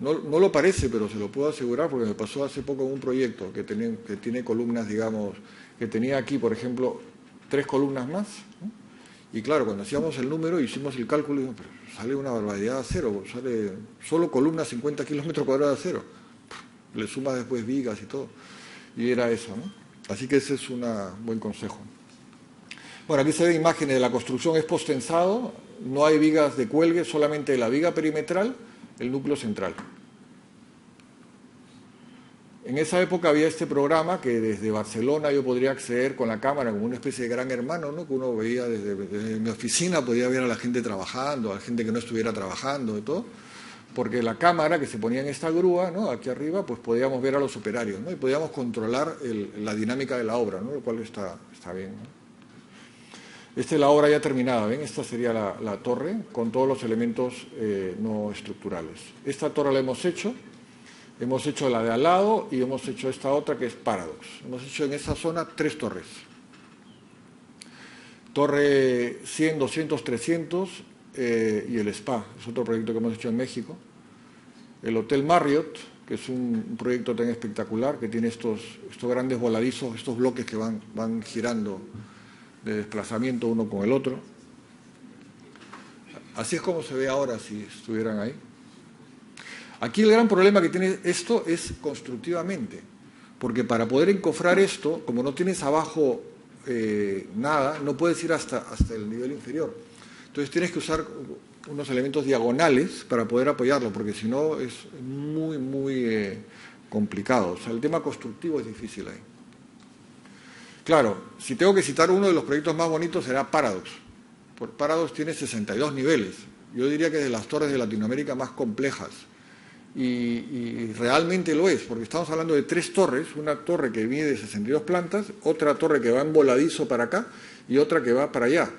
C: No lo parece, pero se lo puedo asegurar porque me pasó hace poco un proyecto que tiene columnas, digamos, que tenía aquí, por ejemplo, 3 columnas más, ¿no? Y claro, cuando hacíamos el número, hicimos el cálculo y dijimos, pero sale una barbaridad de acero, sale solo columnas 50 kilómetros cuadrados de acero. Le sumas después vigas y todo. Y era eso, ¿no? Así que ese es un buen consejo. Bueno, aquí se ven imágenes de la construcción, es postensado, no hay vigas de cuelgue, solamente la viga perimetral, el núcleo central. En esa época había este programa que desde Barcelona yo podría acceder con la cámara como una especie de gran hermano, ¿no? Que uno veía desde mi oficina, podía ver a la gente trabajando, a la gente que no estuviera trabajando y todo, porque la cámara que se ponía en esta grúa, ¿no? Aquí arriba, pues podíamos ver a los operarios, ¿no? Y podíamos controlar la dinámica de la obra, ¿no? Lo cual está bien, ¿no? Esta es la obra ya terminada, ¿ven? Esta sería la torre con todos los elementos no estructurales. Esta torre la hemos hecho la de al lado y hemos hecho esta otra que es Paradox. Hemos hecho en esa zona 3 torres. Torre 100, 200, 300 y el Spa, es otro proyecto que hemos hecho en México. El Hotel Marriott, que es un proyecto tan espectacular, que tiene estos grandes voladizos, estos bloques que van girando de desplazamiento uno con el otro. Así es como se ve ahora si estuvieran ahí. Aquí el gran problema que tiene esto es constructivamente, porque para poder encofrar esto, como no tienes abajo nada, no puedes ir hasta el nivel inferior. Entonces tienes que usar unos elementos diagonales para poder apoyarlo, porque si no es muy, muy complicado. O sea, el tema constructivo es difícil ahí. Claro, si tengo que citar uno de los proyectos más bonitos será Paradox. Paradox tiene 62 niveles. Yo diría que es de las torres de Latinoamérica más complejas. Y realmente lo es, porque estamos hablando de 3 torres, una torre que mide 62 plantas, otra torre que va en voladizo para acá y otra que va para allá.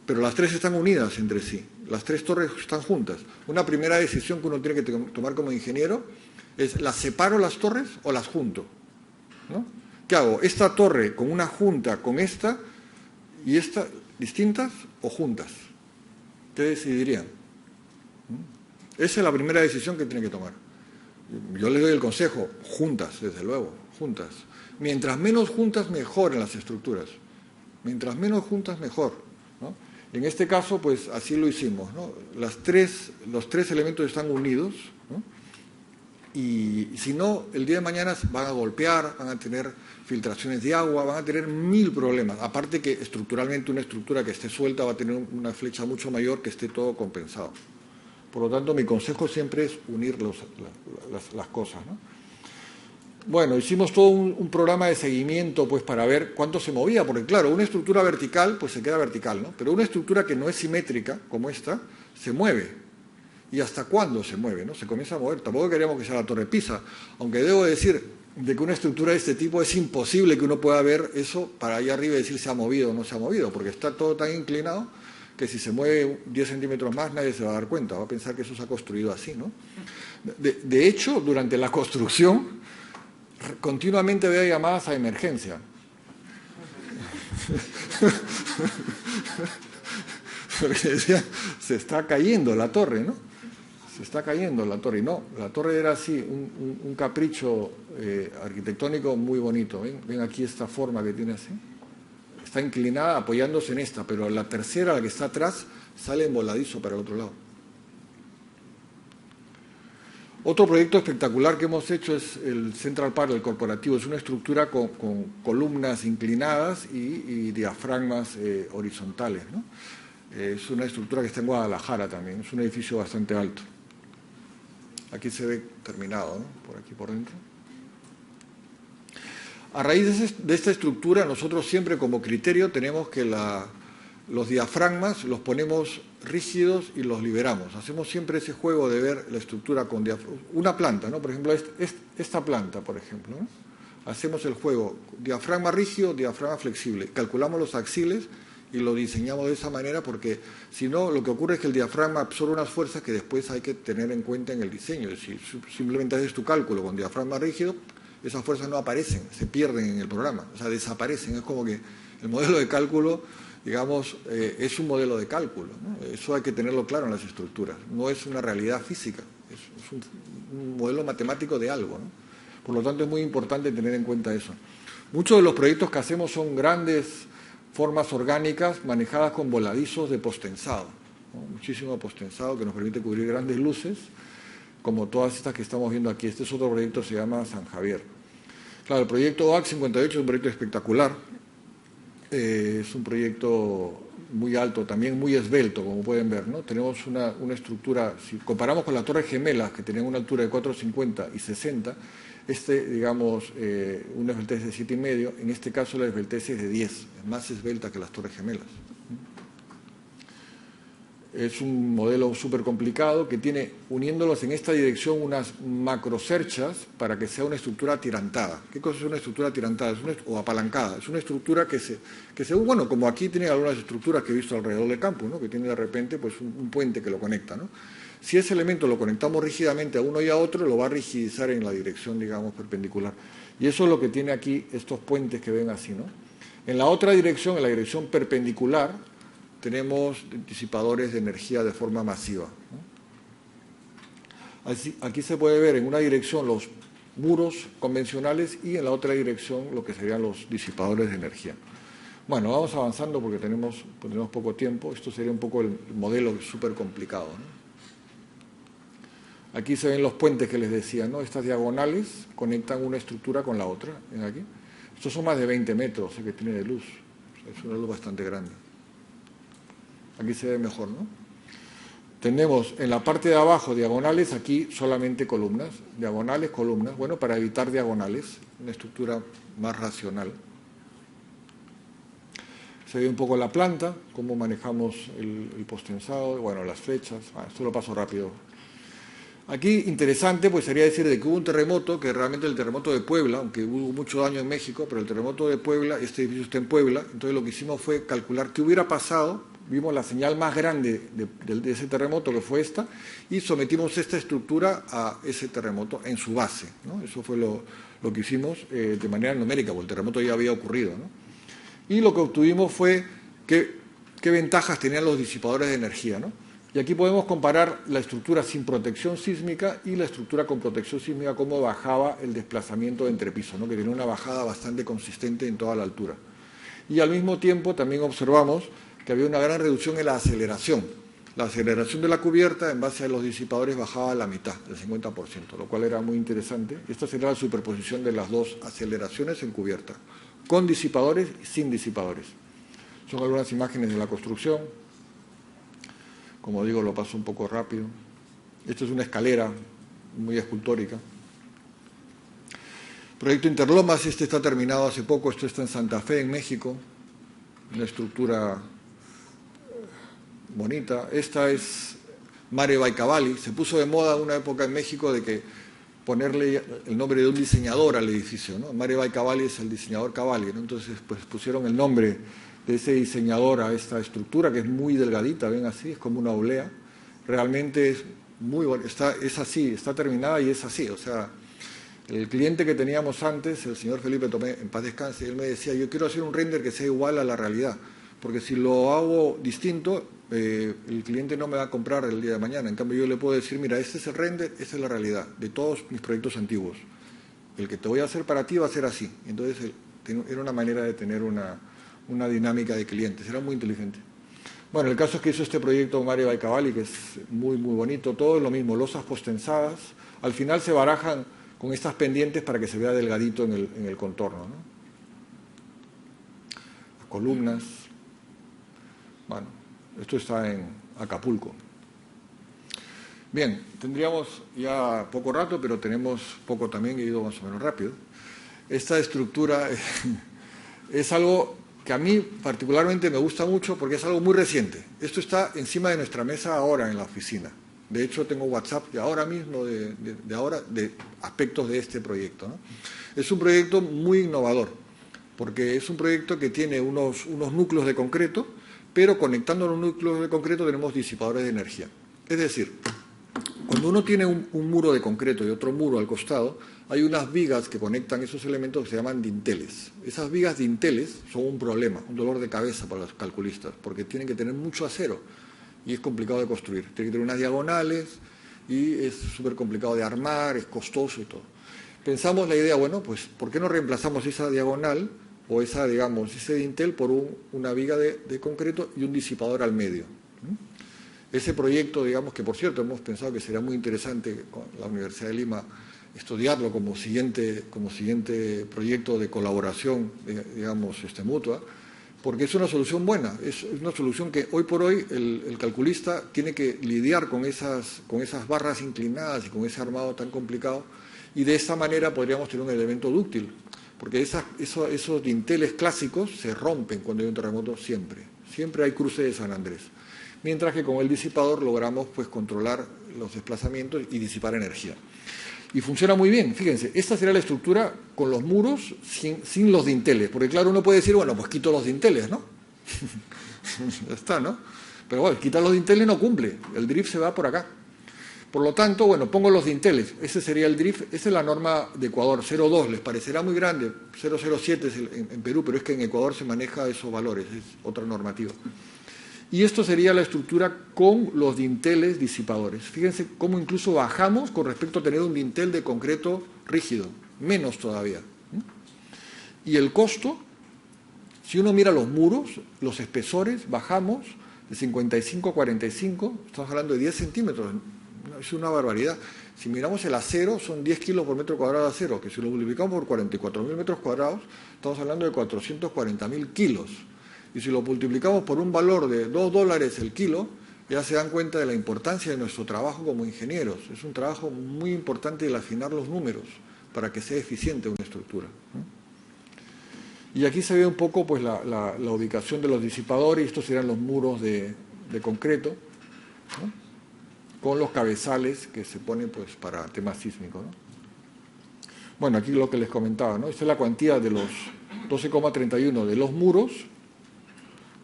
C: Pero las 3 están unidas entre sí, las 3 torres están juntas. Una primera decisión que uno tiene que tomar como ingeniero es, ¿las separo las torres o las junto? ¿No? ¿Qué hago? ¿Esta torre con una junta con esta y esta distintas o juntas? ¿Qué decidirían? Esa es la primera decisión que tiene que tomar. Yo les doy el consejo, juntas, desde luego, juntas. Mientras menos juntas, mejor en las estructuras. Mientras menos juntas, mejor, ¿no? En este caso, pues así lo hicimos, ¿no? Los 3 elementos están unidos, ¿no? Y si no, el día de mañana van a golpear, van a tener filtraciones de agua, van a tener 1000 problemas. Aparte que estructuralmente una estructura que esté suelta va a tener una flecha mucho mayor que esté todo compensado. Por lo tanto, mi consejo siempre es unir las cosas, ¿no? Bueno, hicimos todo un programa de seguimiento pues para ver cuánto se movía, porque claro, una estructura vertical pues se queda vertical, ¿no? Pero una estructura que no es simétrica, como esta, se mueve. ¿Y hasta cuándo se mueve, no? Se comienza a mover. Tampoco queríamos que sea la Torre Pisa, aunque debo decir, de que una estructura de este tipo es imposible que uno pueda ver eso para allá arriba y decir se ha movido o no se ha movido, porque está todo tan inclinado que si se mueve 10 centímetros más nadie se va a dar cuenta, va a pensar que eso se ha construido así, ¿no? De hecho, durante la construcción, continuamente había llamadas a emergencia. Porque decía, se está cayendo la torre, ¿no? Se está cayendo la torre. Y no, la torre era así, un capricho arquitectónico muy bonito. Ven aquí esta forma que tiene así. Está inclinada apoyándose en esta, pero la tercera, la que está atrás, sale en voladizo para el otro lado. Otro proyecto espectacular que hemos hecho es el Central Park del corporativo. Es una estructura con columnas inclinadas y diafragmas horizontales, ¿no? Es una estructura que está en Guadalajara también. Es un edificio bastante alto. Aquí se ve terminado, ¿no? Por aquí por dentro. A raíz de esta estructura, nosotros siempre como criterio tenemos que los diafragmas los ponemos rígidos y los liberamos. Hacemos siempre ese juego de ver la estructura con una planta, ¿no? Por ejemplo, esta planta, por ejemplo, ¿no? Hacemos el juego diafragma rígido, diafragma flexible. Calculamos los axiles y lo diseñamos de esa manera porque si no, lo que ocurre es que el diafragma absorbe unas fuerzas que después hay que tener en cuenta en el diseño. Si simplemente haces tu cálculo con diafragma rígido, esas fuerzas no aparecen, se pierden en el programa, o sea, desaparecen. Es como que el modelo de cálculo, digamos, es un modelo de cálculo, ¿no? Eso hay que tenerlo claro en las estructuras. No es una realidad física, es un modelo matemático de algo, ¿no? Por lo tanto, es muy importante tener en cuenta eso. Muchos de los proyectos que hacemos son grandes formas orgánicas manejadas con voladizos de postensado, ¿no? Muchísimo postensado que nos permite cubrir grandes luces, como todas estas que estamos viendo aquí. Este es otro proyecto, se llama San Javier. Claro, el proyecto OAC 58 es un proyecto espectacular. Es un proyecto muy alto, también muy esbelto, como pueden ver, ¿no? Tenemos una estructura, si comparamos con las Torres Gemelas, que tenían una altura de 4,50 y 60, digamos, una esbeltez de 7,5, en este caso la esbeltez es de 10, es más esbelta que las Torres Gemelas. Es un modelo súper complicado que tiene, uniéndolos en esta dirección, unas macrocerchas para que sea una estructura atirantada. ¿Qué cosa es una estructura atirantada? O apalancada. Es una estructura que se, bueno, como aquí tiene algunas estructuras que he visto alrededor del campus, ¿no? Que tiene de repente pues un puente que lo conecta, ¿no? Si ese elemento lo conectamos rígidamente a uno y a otro, lo va a rigidizar en la dirección, digamos, perpendicular. Y eso es lo que tiene aquí estos puentes que ven así, ¿no? En la otra dirección, en la dirección perpendicular, tenemos disipadores de energía de forma masiva, ¿no? Aquí se puede ver en una dirección los muros convencionales y en la otra dirección lo que serían los disipadores de energía. Bueno, vamos avanzando porque tenemos poco tiempo. Esto sería un poco el modelo súper complicado, ¿no? Aquí se ven los puentes que les decía, ¿no? Estas diagonales conectan una estructura con la otra. ¿Ven aquí? Estos son más de 20 metros que tiene de luz. O sea, es una luz bastante grande. Aquí se ve mejor, ¿no? Tenemos en la parte de abajo diagonales, aquí solamente columnas, diagonales, columnas, bueno, para evitar diagonales, una estructura más racional. Se ve un poco la planta, cómo manejamos el postensado, bueno, las flechas, esto lo paso rápido. Aquí, interesante, pues sería decir de que hubo un terremoto, que realmente el terremoto de Puebla, aunque hubo mucho daño en México, pero el terremoto de Puebla, este edificio está en Puebla, entonces lo que hicimos fue calcular qué hubiera pasado, vimos la señal más grande de ese terremoto, que fue esta, y sometimos esta estructura a ese terremoto en su base, ¿no? Eso fue lo que hicimos de manera numérica, porque el terremoto ya había ocurrido, ¿no? Y lo que obtuvimos fue qué ventajas tenían los disipadores de energía, ¿no? Y aquí podemos comparar la estructura sin protección sísmica y la estructura con protección sísmica, cómo bajaba el desplazamiento de entrepiso, ¿no? Que tenía una bajada bastante consistente en toda la altura. Y al mismo tiempo también observamos que había una gran reducción en la aceleración. La aceleración de la cubierta en base a los disipadores bajaba a la mitad, del 50%, lo cual era muy interesante. Esta sería la superposición de las dos aceleraciones en cubierta, con disipadores y sin disipadores. Son algunas imágenes de la construcción. Como digo, lo paso un poco rápido. Esto es una escalera muy escultórica. Proyecto Interlomas, este está terminado hace poco, esto está en Santa Fe, en México. Una estructura bonita. Esta es Mare Baikavali. Se puso de moda en una época en México de que ponerle el nombre de un diseñador al edificio, ¿no? Mario Bay Cavalli es el diseñador Cavalli, ¿no? Entonces pues pusieron el nombre de ese diseñador a esta estructura que es muy delgadita, ven así, es como una oblea. Realmente es muy bueno, es así, está terminada y es así. O sea, el cliente que teníamos antes, el señor Felipe Tomé, en paz descanse, él me decía, yo quiero hacer un render que sea igual a la realidad, porque si lo hago distinto, el cliente no me va a comprar el día de mañana. En cambio, yo le puedo decir, mira, este es el render, esta es la realidad de todos mis proyectos antiguos. El que te voy a hacer para ti va a ser así. Entonces, era una manera de tener una dinámica de clientes. Era muy inteligente. Bueno, el caso es que hizo este proyecto Mario Bay Cavalli, que es muy, muy bonito. Todo es lo mismo, losas postensadas. Al final se barajan con estas pendientes para que se vea delgadito en el contorno, ¿no? Las columnas. Bueno, esto está en Acapulco. Bien, tendríamos ya poco rato, pero tenemos poco también, he ido más o menos rápido. Esta estructura es algo que a mí particularmente me gusta mucho porque es algo muy reciente. Esto está encima de nuestra mesa ahora en la oficina. De hecho, tengo WhatsApp de ahora mismo, de aspectos de este proyecto, ¿no? Es un proyecto muy innovador, porque es un proyecto que tiene unos núcleos de concreto, pero conectando los núcleos de concreto tenemos disipadores de energía. Es decir, cuando uno tiene un muro de concreto y otro muro al costado, hay unas vigas que conectan esos elementos que se llaman dinteles. Esas vigas dinteles son un problema, un dolor de cabeza para los calculistas, porque tienen que tener mucho acero y es complicado de construir. Tiene que tener unas diagonales y es súper complicado de armar, es costoso y todo. Pensamos la idea, bueno, pues ¿por qué no reemplazamos esa diagonal o ese dintel por una viga de concreto y un disipador al medio? Ese proyecto, digamos, que por cierto hemos pensado que sería muy interesante con la Universidad de Lima estudiarlo como siguiente proyecto de colaboración, digamos, mutua, porque es una solución buena, es una solución que hoy por hoy el calculista tiene que lidiar con esas barras inclinadas y con ese armado tan complicado, y de esta manera podríamos tener un elemento dúctil, porque esos dinteles clásicos se rompen cuando hay un terremoto siempre hay cruce de San Andrés. Mientras que con el disipador logramos pues controlar los desplazamientos y disipar energía. Y funciona muy bien, fíjense, esta sería la estructura con los muros sin los dinteles, porque claro, uno puede decir, bueno, pues quito los dinteles, ¿no? Ya está, ¿no? Pero bueno, quitar los dinteles no cumple, el drift se va por acá. Por lo tanto, bueno, pongo los dinteles, ese sería el drift, esa es la norma de Ecuador, 0,2, les parecerá muy grande, 0,07 es en Perú, pero es que en Ecuador se maneja esos valores, es otra normativa. Y esto sería la estructura con los dinteles disipadores. Fíjense cómo incluso bajamos con respecto a tener un dintel de concreto rígido, menos todavía. Y el costo, si uno mira los muros, los espesores, bajamos de 55 a 45, estamos hablando de 10 centímetros, es una barbaridad. Si miramos el acero, son 10 kilos por metro cuadrado de acero, que si lo multiplicamos por 44.000 metros cuadrados, estamos hablando de 440.000 kilos. Y si lo multiplicamos por un valor de $2 el kilo, ya se dan cuenta de la importancia de nuestro trabajo como ingenieros. Es un trabajo muy importante el afinar los números para que sea eficiente una estructura. Y aquí se ve un poco pues, la ubicación de los disipadores, estos serían los muros de concreto, ¿no? Con los cabezales que se ponen pues, para temas sísmicos, ¿no? Bueno, aquí lo que les comentaba, ¿no? Esta es la cuantía de los 12,31 de los muros,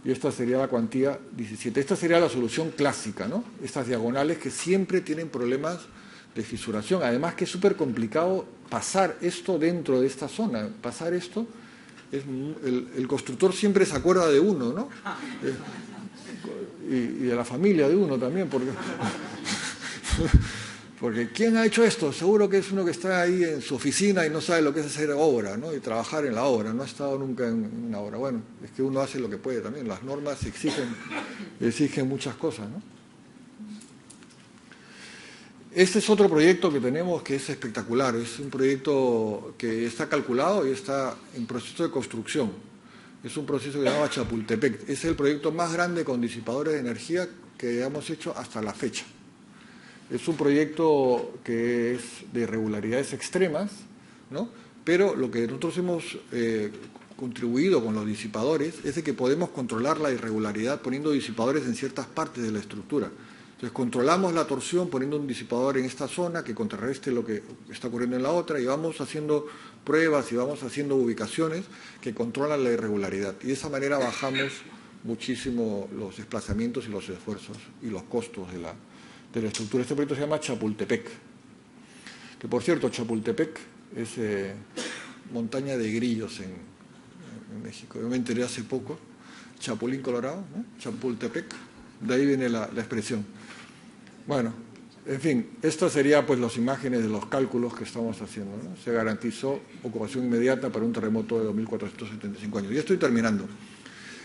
C: y esta sería la cuantía 17. Esta sería la solución clásica, ¿no? Estas diagonales que siempre tienen problemas de fisuración. Además que es súper complicado pasar esto dentro de esta zona. Pasar esto, el constructor siempre se acuerda de uno, ¿no? Y de la familia de uno también, porque ¿quién ha hecho esto? Seguro que es uno que está ahí en su oficina y no sabe lo que es hacer obra, ¿no? Y trabajar en la obra, no ha estado nunca en una obra. Bueno, es que uno hace lo que puede también, las normas exigen muchas cosas, ¿no? Este es otro proyecto que tenemos que es espectacular, es un proyecto que está calculado y está en proceso de construcción. Es un proceso que se llama Chapultepec. Es el proyecto más grande con disipadores de energía que hemos hecho hasta la fecha. Es un proyecto que es de irregularidades extremas, ¿no? Pero lo que nosotros hemos contribuido con los disipadores es de que podemos controlar la irregularidad poniendo disipadores en ciertas partes de la estructura. Entonces controlamos la torsión poniendo un disipador en esta zona que contrarreste lo que está ocurriendo en la otra y vamos haciendo pruebas y vamos haciendo ubicaciones que controlan la irregularidad. Y de esa manera bajamos muchísimo los desplazamientos y los esfuerzos y los costos de la estructura. Este proyecto se llama Chapultepec, que por cierto Chapultepec es montaña de grillos en México. Yo me enteré hace poco, Chapulín Colorado, ¿no? Chapultepec, de ahí viene la expresión. Bueno, en fin, estas serían pues las imágenes de los cálculos que estamos haciendo, ¿no? Se garantizó ocupación inmediata para un terremoto de 2.475 años. Ya estoy terminando.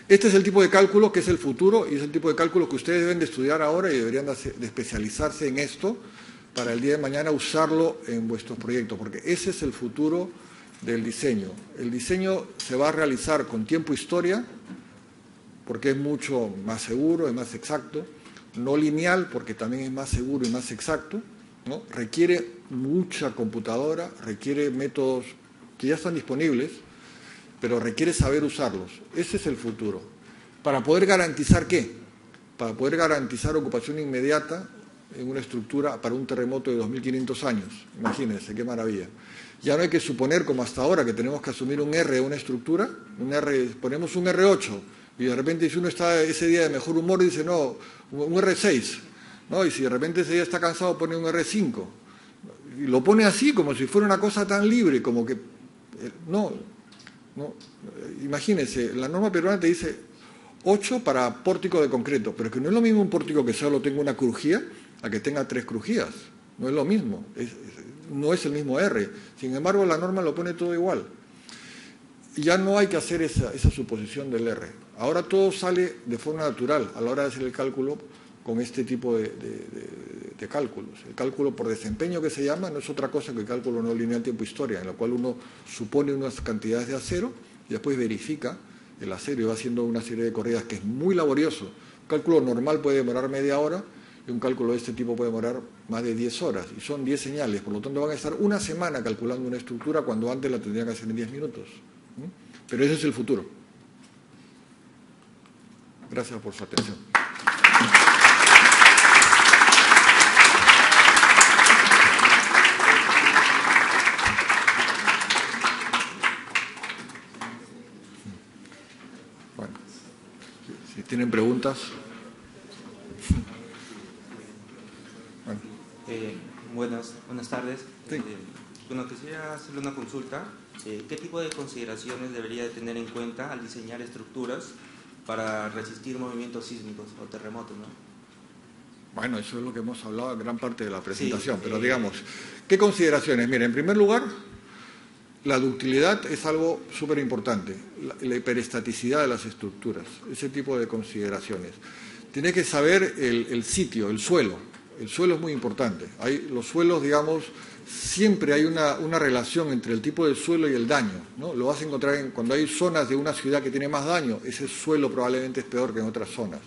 C: Este es el tipo de cálculo que es el futuro y es el tipo de cálculo que ustedes deben de estudiar ahora y deberían de especializarse en esto para el día de mañana usarlo en vuestros proyectos, porque ese es el futuro del diseño. El diseño se va a realizar con tiempo e historia, porque es mucho más seguro, es más exacto, no lineal, porque también es más seguro y más exacto, ¿no? Requiere mucha computadora, requiere métodos que ya están disponibles, pero requiere saber usarlos. Ese es el futuro. ¿Para poder garantizar qué? Para poder garantizar ocupación inmediata en una estructura para un terremoto de 2.500 años. Imagínense, qué maravilla. Ya no hay que suponer, como hasta ahora, que tenemos que asumir un R de una estructura, ponemos un R8, y de repente si uno está ese día de mejor humor dice, no, un R6, ¿no? Y si de repente ese día está cansado pone un R5. Y lo pone así, como si fuera una cosa tan libre, como que... No, imagínense, la norma peruana te dice 8 para pórtico de concreto, pero es que no es lo mismo un pórtico que solo tenga una crujía a que tenga 3 crujías. No es lo mismo, no es el mismo R. Sin embargo, la norma lo pone todo igual. Y ya no hay que hacer esa suposición del R. Ahora todo sale de forma natural a la hora de hacer el cálculo con este tipo de cálculos. El cálculo por desempeño, que se llama, no es otra cosa que el cálculo no lineal tiempo-historia, en el cual uno supone unas cantidades de acero y después verifica el acero y va haciendo una serie de corridas que es muy laborioso. Un cálculo normal puede demorar media hora y un cálculo de este tipo puede demorar más de 10 horas y son 10 señales, por lo tanto van a estar una semana calculando una estructura cuando antes la tendrían que hacer en 10 minutos. Pero ese es el futuro. Gracias por su atención. Bueno, si tienen preguntas.
D: Bueno. Buenas tardes.
C: Sí.
D: Bueno, quisiera hacerle una consulta. ¿Qué tipo de consideraciones debería de tener en cuenta al diseñar estructuras para resistir movimientos sísmicos o terremotos, ¿no?
C: Bueno, eso es lo que hemos hablado en gran parte de la presentación,
D: Sí,
C: pero digamos, ¿qué consideraciones? Mire, en primer lugar, la ductilidad es algo súper importante, la hiperestaticidad de las estructuras, ese tipo de consideraciones. Tiene que saber el sitio, el suelo es muy importante. Los suelos, digamos, siempre hay una relación entre el tipo de suelo y el daño, ¿no? Lo vas a encontrar cuando hay zonas de una ciudad que tiene más daño, ese suelo probablemente es peor que en otras zonas,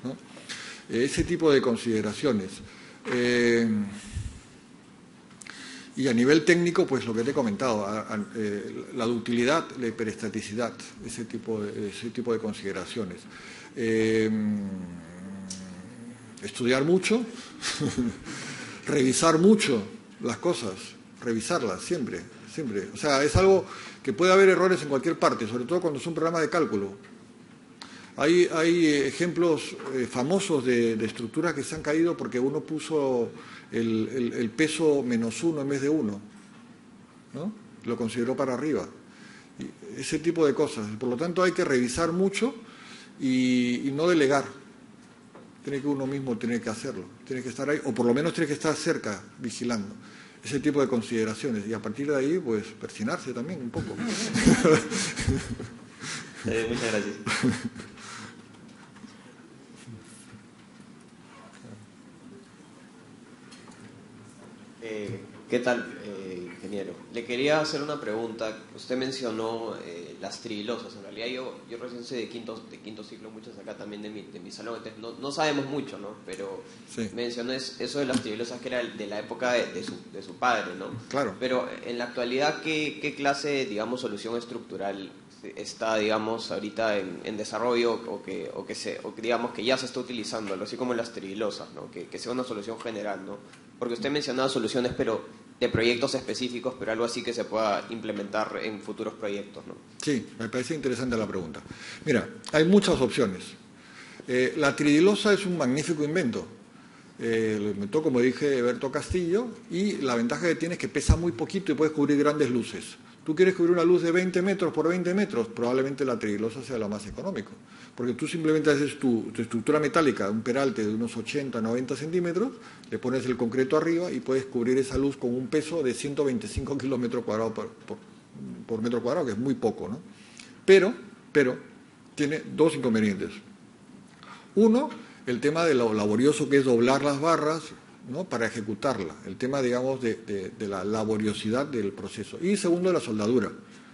C: ¿no? Ese tipo de consideraciones. Y a nivel técnico, pues lo que te he comentado, la ductilidad, la hiperestaticidad, ese tipo de consideraciones. Estudiar mucho, revisar mucho las cosas, revisarlas siempre. O sea, es algo que puede haber errores en cualquier parte, sobre todo cuando es un programa de cálculo. Hay ejemplos famosos de estructuras que se han caído porque uno puso el peso -1 en vez de 1, ¿no? Lo consideró para arriba. Y ese tipo de cosas. Por lo tanto, hay que revisar mucho y no delegar. Uno mismo tiene que hacerlo, tiene que estar ahí, o por lo menos tiene que estar cerca, vigilando. Ese tipo de consideraciones. Y a partir de ahí, pues, persinarse también un poco.
D: Muchas gracias.
E: ¿Qué tal, ingeniero? Le quería hacer una pregunta. Usted mencionó las trilosas. En realidad yo recién soy de quinto ciclo, muchos acá también de mi salón, entonces no sabemos mucho, ¿no? Pero sí. Mencionó eso de las trilosas que era de la época de su padre, ¿no?
C: Claro.
E: Pero en la actualidad, ¿qué clase, digamos, solución estructural está, digamos, ahorita en desarrollo o que digamos que ya se está utilizando, así como las trilosas, ¿no? Que sea una solución general, ¿no? Porque usted mencionaba soluciones, pero de proyectos específicos, pero algo así que se pueda implementar en futuros proyectos, ¿no?
C: Sí, me parece interesante la pregunta. Mira, hay muchas opciones. La tridilosa es un magnífico invento. Lo inventó, como dije, Berto Castillo, y la ventaja que tiene es que pesa muy poquito y puedes cubrir grandes luces. Tú quieres cubrir una luz de 20 metros por 20 metros, probablemente la tridilosa sea la más económico, porque tú simplemente haces tu estructura metálica, un peralte de unos 80, 90 centímetros, le pones el concreto arriba y puedes cubrir esa luz con un peso de 125 kilómetros cuadrados por metro cuadrado, que es muy poco, ¿no? Pero tiene dos inconvenientes. Uno, el tema de lo laborioso que es doblar las barras, ¿no?, para ejecutarla, el tema, digamos, de la laboriosidad del proceso. Y segundo, la soldadura,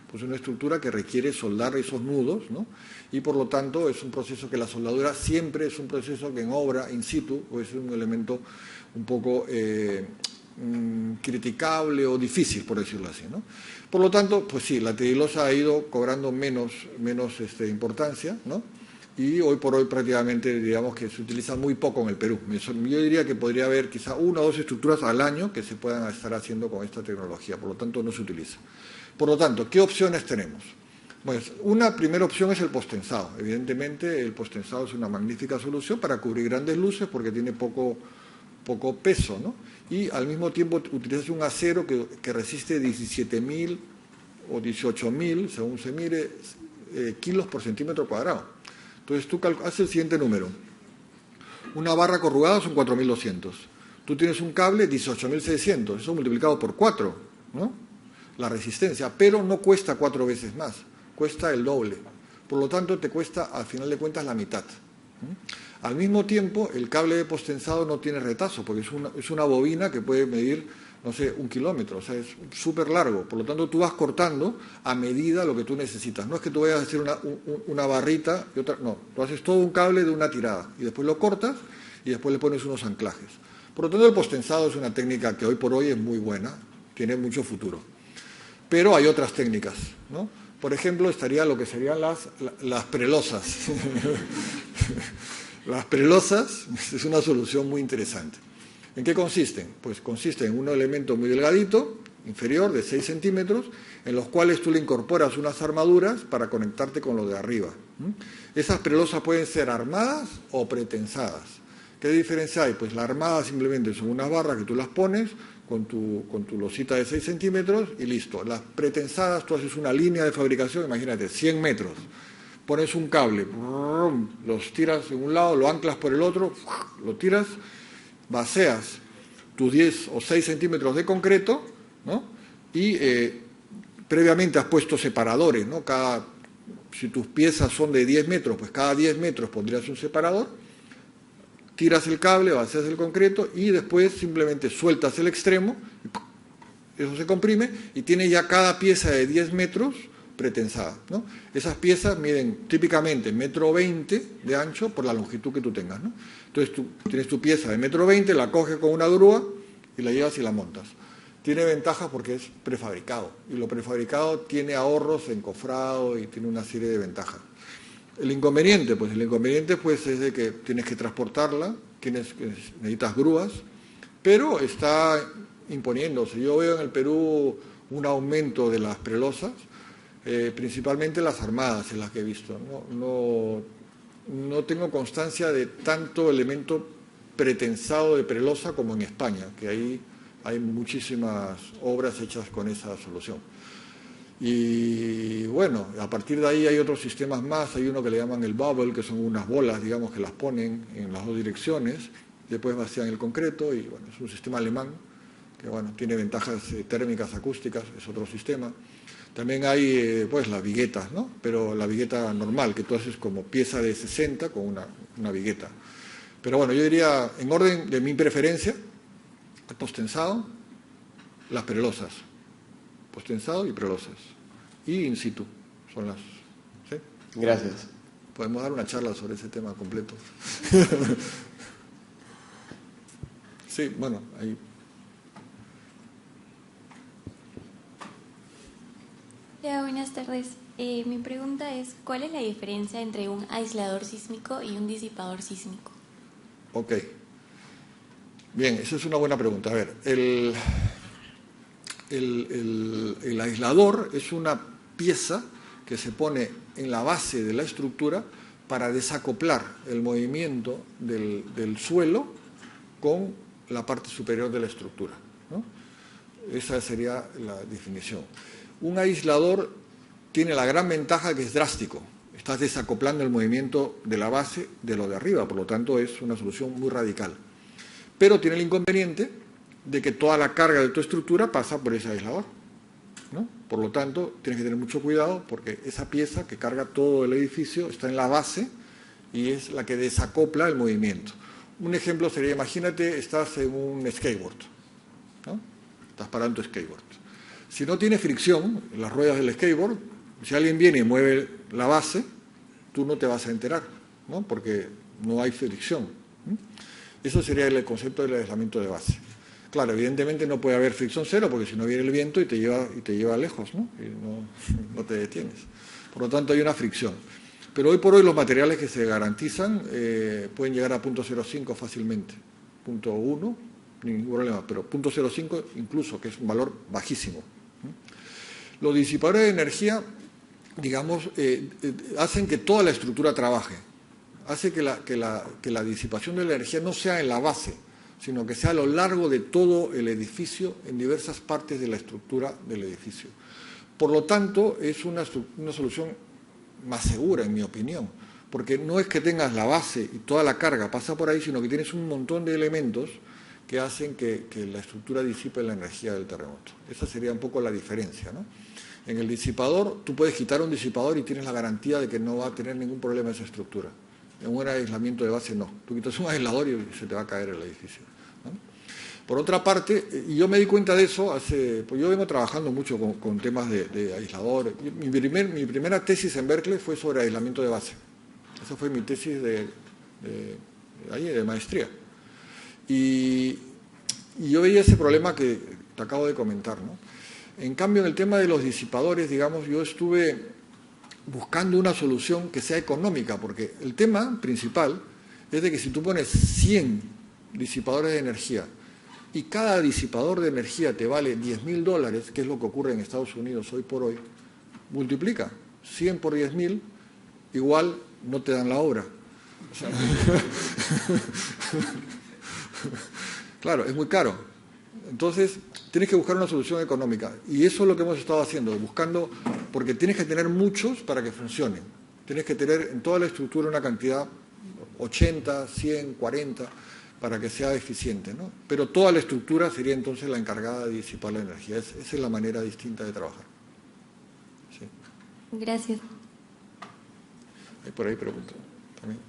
C: pues es una estructura que requiere soldar esos nudos, ¿no?, y por lo tanto es un proceso que la soldadura siempre es un proceso que en obra, in situ, pues es un elemento un poco criticable o difícil, por decirlo así, ¿no? Por lo tanto, pues sí, la tridilosa ha ido cobrando menos importancia, ¿no? Y hoy por hoy prácticamente, digamos, que se utiliza muy poco en el Perú. Yo diría que podría haber quizá 1 o 2 estructuras al año que se puedan estar haciendo con esta tecnología, por lo tanto no se utiliza. Por lo tanto, ¿qué opciones tenemos? Pues una primera opción es el posttensado. Evidentemente el posttensado es una magnífica solución para cubrir grandes luces porque tiene poco peso, ¿no? Y al mismo tiempo utilizas un acero que resiste 17.000 o 18.000, según se mire, kilos por centímetro cuadrado. Entonces tú haces el siguiente número. Una barra corrugada son 4.200. Tú tienes un cable 18.600. Eso multiplicado por 4, ¿no?, la resistencia. Pero no cuesta 4 veces más. Cuesta el doble. Por lo tanto, te cuesta, al final de cuentas, la mitad. Al mismo tiempo, el cable de posttensado no tiene retazo, porque es una bobina que puede medir, no sé, 1 kilómetro, o sea, es súper largo. Por lo tanto, tú vas cortando a medida lo que tú necesitas. No es que tú vayas a hacer una barrita y otra, no. Tú haces todo un cable de una tirada y después lo cortas y después le pones unos anclajes. Por lo tanto, el posttensado es una técnica que hoy por hoy es muy buena, tiene mucho futuro. Pero hay otras técnicas, ¿no? Por ejemplo, estaría lo que serían las prelosas. Las prelosas es una solución muy interesante. ¿En qué consisten? Pues consiste en un elemento muy delgadito, inferior, de 6 centímetros, en los cuales tú le incorporas unas armaduras para conectarte con lo de arriba. Esas prelosas pueden ser armadas o pretensadas. ¿Qué diferencia hay? Pues la armada simplemente son unas barras que tú las pones con tu losita de 6 centímetros y listo. Las pretensadas, tú haces una línea de fabricación, imagínate, 100 metros. Pones un cable, los tiras en un lado, lo anclas por el otro, lo tiras, vacías tus 10 o 6 centímetros de concreto, ¿no?, y previamente has puesto separadores, ¿no? Si tus piezas son de 10 metros, pues cada 10 metros pondrías un separador, tiras el cable, vacías el concreto y después simplemente sueltas el extremo, eso se comprime y tiene ya cada pieza de 10 metros pretensada, ¿no? Esas piezas miden típicamente 1,20 m de ancho por la longitud que tú tengas, ¿no? Entonces tú tienes tu pieza de 1,20 m, la coges con una grúa y la llevas y la montas. Tiene ventajas porque es prefabricado y lo prefabricado tiene ahorros en cofrado y tiene una serie de ventajas. El inconveniente pues es de que tienes que transportarla, necesitas grúas, pero está imponiéndose. Yo veo en el Perú un aumento de las prelosas, principalmente las armadas en las que he visto. No tengo constancia de tanto elemento pretensado de prelosa como en España, que ahí hay muchísimas obras hechas con esa solución. Y bueno, a partir de ahí hay otros sistemas más. Hay uno que le llaman el bubble, que son unas bolas, digamos, que las ponen en las dos direcciones, después vacían el concreto y bueno, es un sistema alemán que bueno, tiene ventajas térmicas, acústicas, es otro sistema. También hay pues las viguetas, ¿no? Pero la vigueta normal, que tú haces como pieza de 60 con una vigueta. Pero bueno, yo diría, en orden de mi preferencia, el posttensado, las prelosas. Posttensado y prelosas. Y in situ son las... ¿sí?
E: Gracias.
C: Podemos dar una charla sobre ese tema completo. Sí, bueno, ahí...
F: Hola, buenas tardes. Mi pregunta es, ¿cuál es la diferencia entre un aislador sísmico y un disipador sísmico?
C: Ok. Bien, esa es una buena pregunta. A ver, el aislador es una pieza que se pone en la base de la estructura para desacoplar el movimiento del suelo con la parte superior de la estructura, ¿no? Esa sería la definición. Un aislador tiene la gran ventaja que es drástico. Estás desacoplando el movimiento de la base de lo de arriba, por lo tanto es una solución muy radical. Pero tiene el inconveniente de que toda la carga de tu estructura pasa por ese aislador, ¿no? Por lo tanto, tienes que tener mucho cuidado porque esa pieza que carga todo el edificio está en la base y es la que desacopla el movimiento. Un ejemplo sería, imagínate, estás en un skateboard, ¿no? Estás parando tu skateboard. Si no tiene fricción en las ruedas del skateboard, si alguien viene y mueve la base, tú no te vas a enterar, ¿no? Porque no hay fricción, ¿no? Eso sería el concepto del aislamiento de base. Claro, evidentemente no puede haber fricción cero porque si no viene el viento y te lleva lejos, ¿no? Y no te detienes. Por lo tanto, hay una fricción. Pero hoy por hoy los materiales que se garantizan pueden llegar a 0.05 fácilmente. 0.1, ningún problema, pero 0.05 incluso, que es un valor bajísimo. Los disipadores de energía, digamos, hacen que toda la estructura trabaje. Hace que la disipación de la energía no sea en la base, sino que sea a lo largo de todo el edificio, en diversas partes de la estructura del edificio. Por lo tanto, es una solución más segura, en mi opinión, porque no es que tengas la base y toda la carga pasa por ahí, sino que tienes un montón de elementos que hacen que la estructura disipe la energía del terremoto. Esa sería un poco la diferencia, ¿no? En el disipador, tú puedes quitar un disipador y tienes la garantía de que no va a tener ningún problema esa estructura. En un aislamiento de base no. Tú quitas un aislador y se te va a caer el edificio, ¿no? Por otra parte, y yo me di cuenta de eso pues yo vengo trabajando mucho con temas de aisladores. Mi primera tesis en Berkeley fue sobre aislamiento de base. Esa fue mi tesis de maestría. Y yo veía ese problema que te acabo de comentar, ¿no? En cambio, en el tema de los disipadores, digamos, yo estuve buscando una solución que sea económica, porque el tema principal es de que si tú pones 100 disipadores de energía y cada disipador de energía te vale $10.000, que es lo que ocurre en Estados Unidos hoy por hoy, multiplica 100 por 10.000, igual no te dan la obra. O sea, claro, es muy caro. Entonces, tienes que buscar una solución económica. Y eso es lo que hemos estado haciendo, buscando, porque tienes que tener muchos para que funcionen. Tienes que tener en toda la estructura una cantidad 80, 100, 40, para que sea eficiente, ¿no? Pero toda la estructura sería entonces la encargada de disipar la energía. Esa es la manera distinta de trabajar. Sí.
F: Gracias.
C: Hay por ahí preguntas también.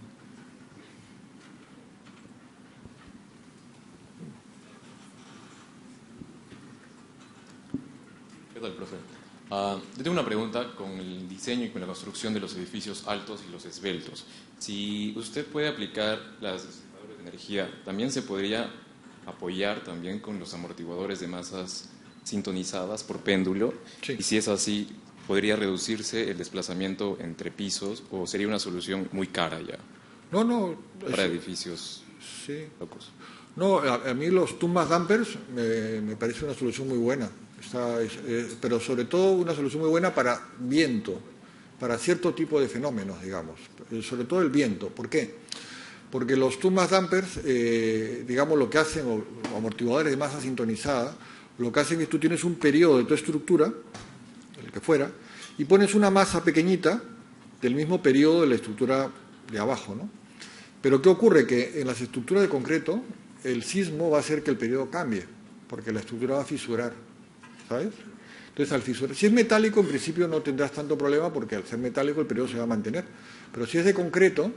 G: ¿Qué tal, profe? Yo tengo una pregunta con el diseño y con la construcción de los edificios altos y los esbeltos. Si usted puede aplicar las disipadores de energía, ¿también se podría apoyar también con los amortiguadores de masas sintonizadas por péndulo?
C: Sí.
G: Y si es así, ¿podría reducirse el desplazamiento entre pisos o sería una solución muy cara ya?
C: No.
G: Para edificios
C: sí.
G: locos.
C: No, a mí los tumbas dampers me parece una solución muy buena. Pero sobre todo una solución muy buena para viento, para cierto tipo de fenómenos, digamos, sobre todo el viento. ¿Por qué? Porque los tumbas dampers, digamos, lo que hacen, o amortiguadores de masa sintonizada, lo que hacen es que tú tienes un periodo de tu estructura, el que fuera, y pones una masa pequeñita del mismo periodo de la estructura de abajo, ¿no? Pero ¿qué ocurre? Que en las estructuras de concreto, el sismo va a hacer que el periodo cambie, porque la estructura va a fisurar, ¿sabes? Entonces, al fisurar, si es metálico, en principio no tendrás tanto problema porque al ser metálico el periodo se va a mantener. Pero si es de concreto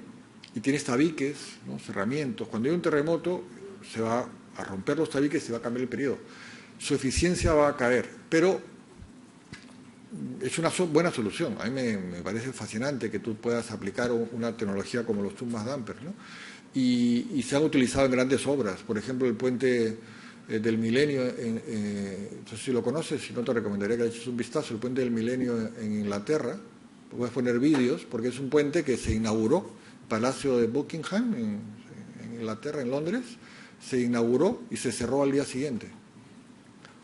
C: y tienes tabiques, ¿no?, cerramientos, cuando hay un terremoto se va a romper los tabiques y se va a cambiar el periodo. Su eficiencia va a caer, pero es una buena solución. A mí me parece fascinante que tú puedas aplicar una tecnología como los tumbas dampers, ¿no? Y se han utilizado en grandes obras. Por ejemplo, el puente del Milenio, no sé si lo conoces, si no te recomendaría que le eches un vistazo, el puente del Milenio en Inglaterra, puedes poner vídeos, porque es un puente que se inauguró, Palacio de Buckingham, en Inglaterra, en Londres, se inauguró y se cerró al día siguiente.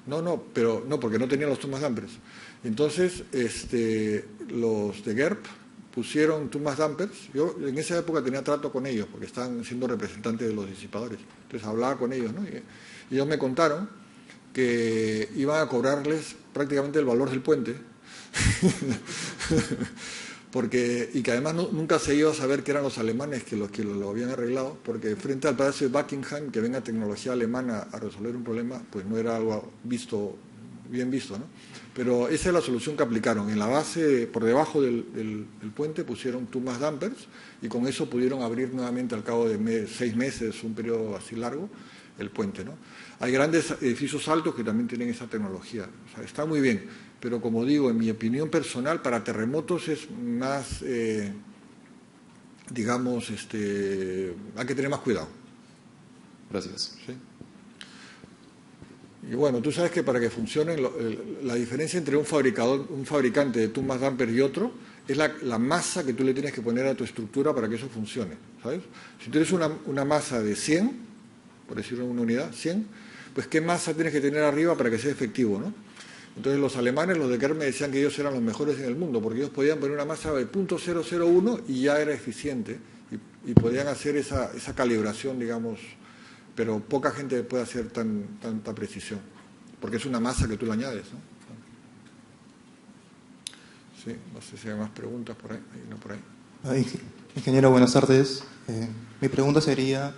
C: Porque no tenían los Thomas Dampers. Entonces, los de GERP pusieron Thomas Dampers. Yo en esa época tenía trato con ellos, porque estaban siendo representantes de los disipadores. Entonces hablaba con ellos, ¿no? Y ellos me contaron que iban a cobrarles prácticamente el valor del puente, y que además nunca se iba a saber que eran los alemanes que lo habían arreglado, porque frente al Palacio de Buckingham, que venga tecnología alemana a resolver un problema, pues no era algo bien visto, ¿no? Pero esa es la solución que aplicaron. En la base, por debajo del puente, pusieron Thomas Dampers y con eso pudieron abrir nuevamente al cabo de 6 meses, un periodo así largo, el puente, ¿no? Hay grandes edificios altos que también tienen esa tecnología. O sea, está muy bien, pero como digo, en mi opinión personal, para terremotos es más, digamos, hay que tener más cuidado.
G: Gracias.
C: ¿Sí? Y bueno, tú sabes que para que funcione, la diferencia entre un fabricante de Thomas Dampers y otro es la masa que tú le tienes que poner a tu estructura para que eso funcione, ¿sabes? Si tienes una masa de 100, por decirlo en una unidad, 100, pues qué masa tienes que tener arriba para que sea efectivo, ¿no? Entonces los alemanes, los de Kerr, me decían que ellos eran los mejores en el mundo, porque ellos podían poner una masa de 0.001 y ya era eficiente, y podían hacer esa calibración, digamos, pero poca gente puede hacer tanta precisión, porque es una masa que tú le añades, ¿no? Sí, no sé si hay más preguntas por ahí. No por ahí.
H: Ingeniero, buenas tardes. Mi pregunta sería,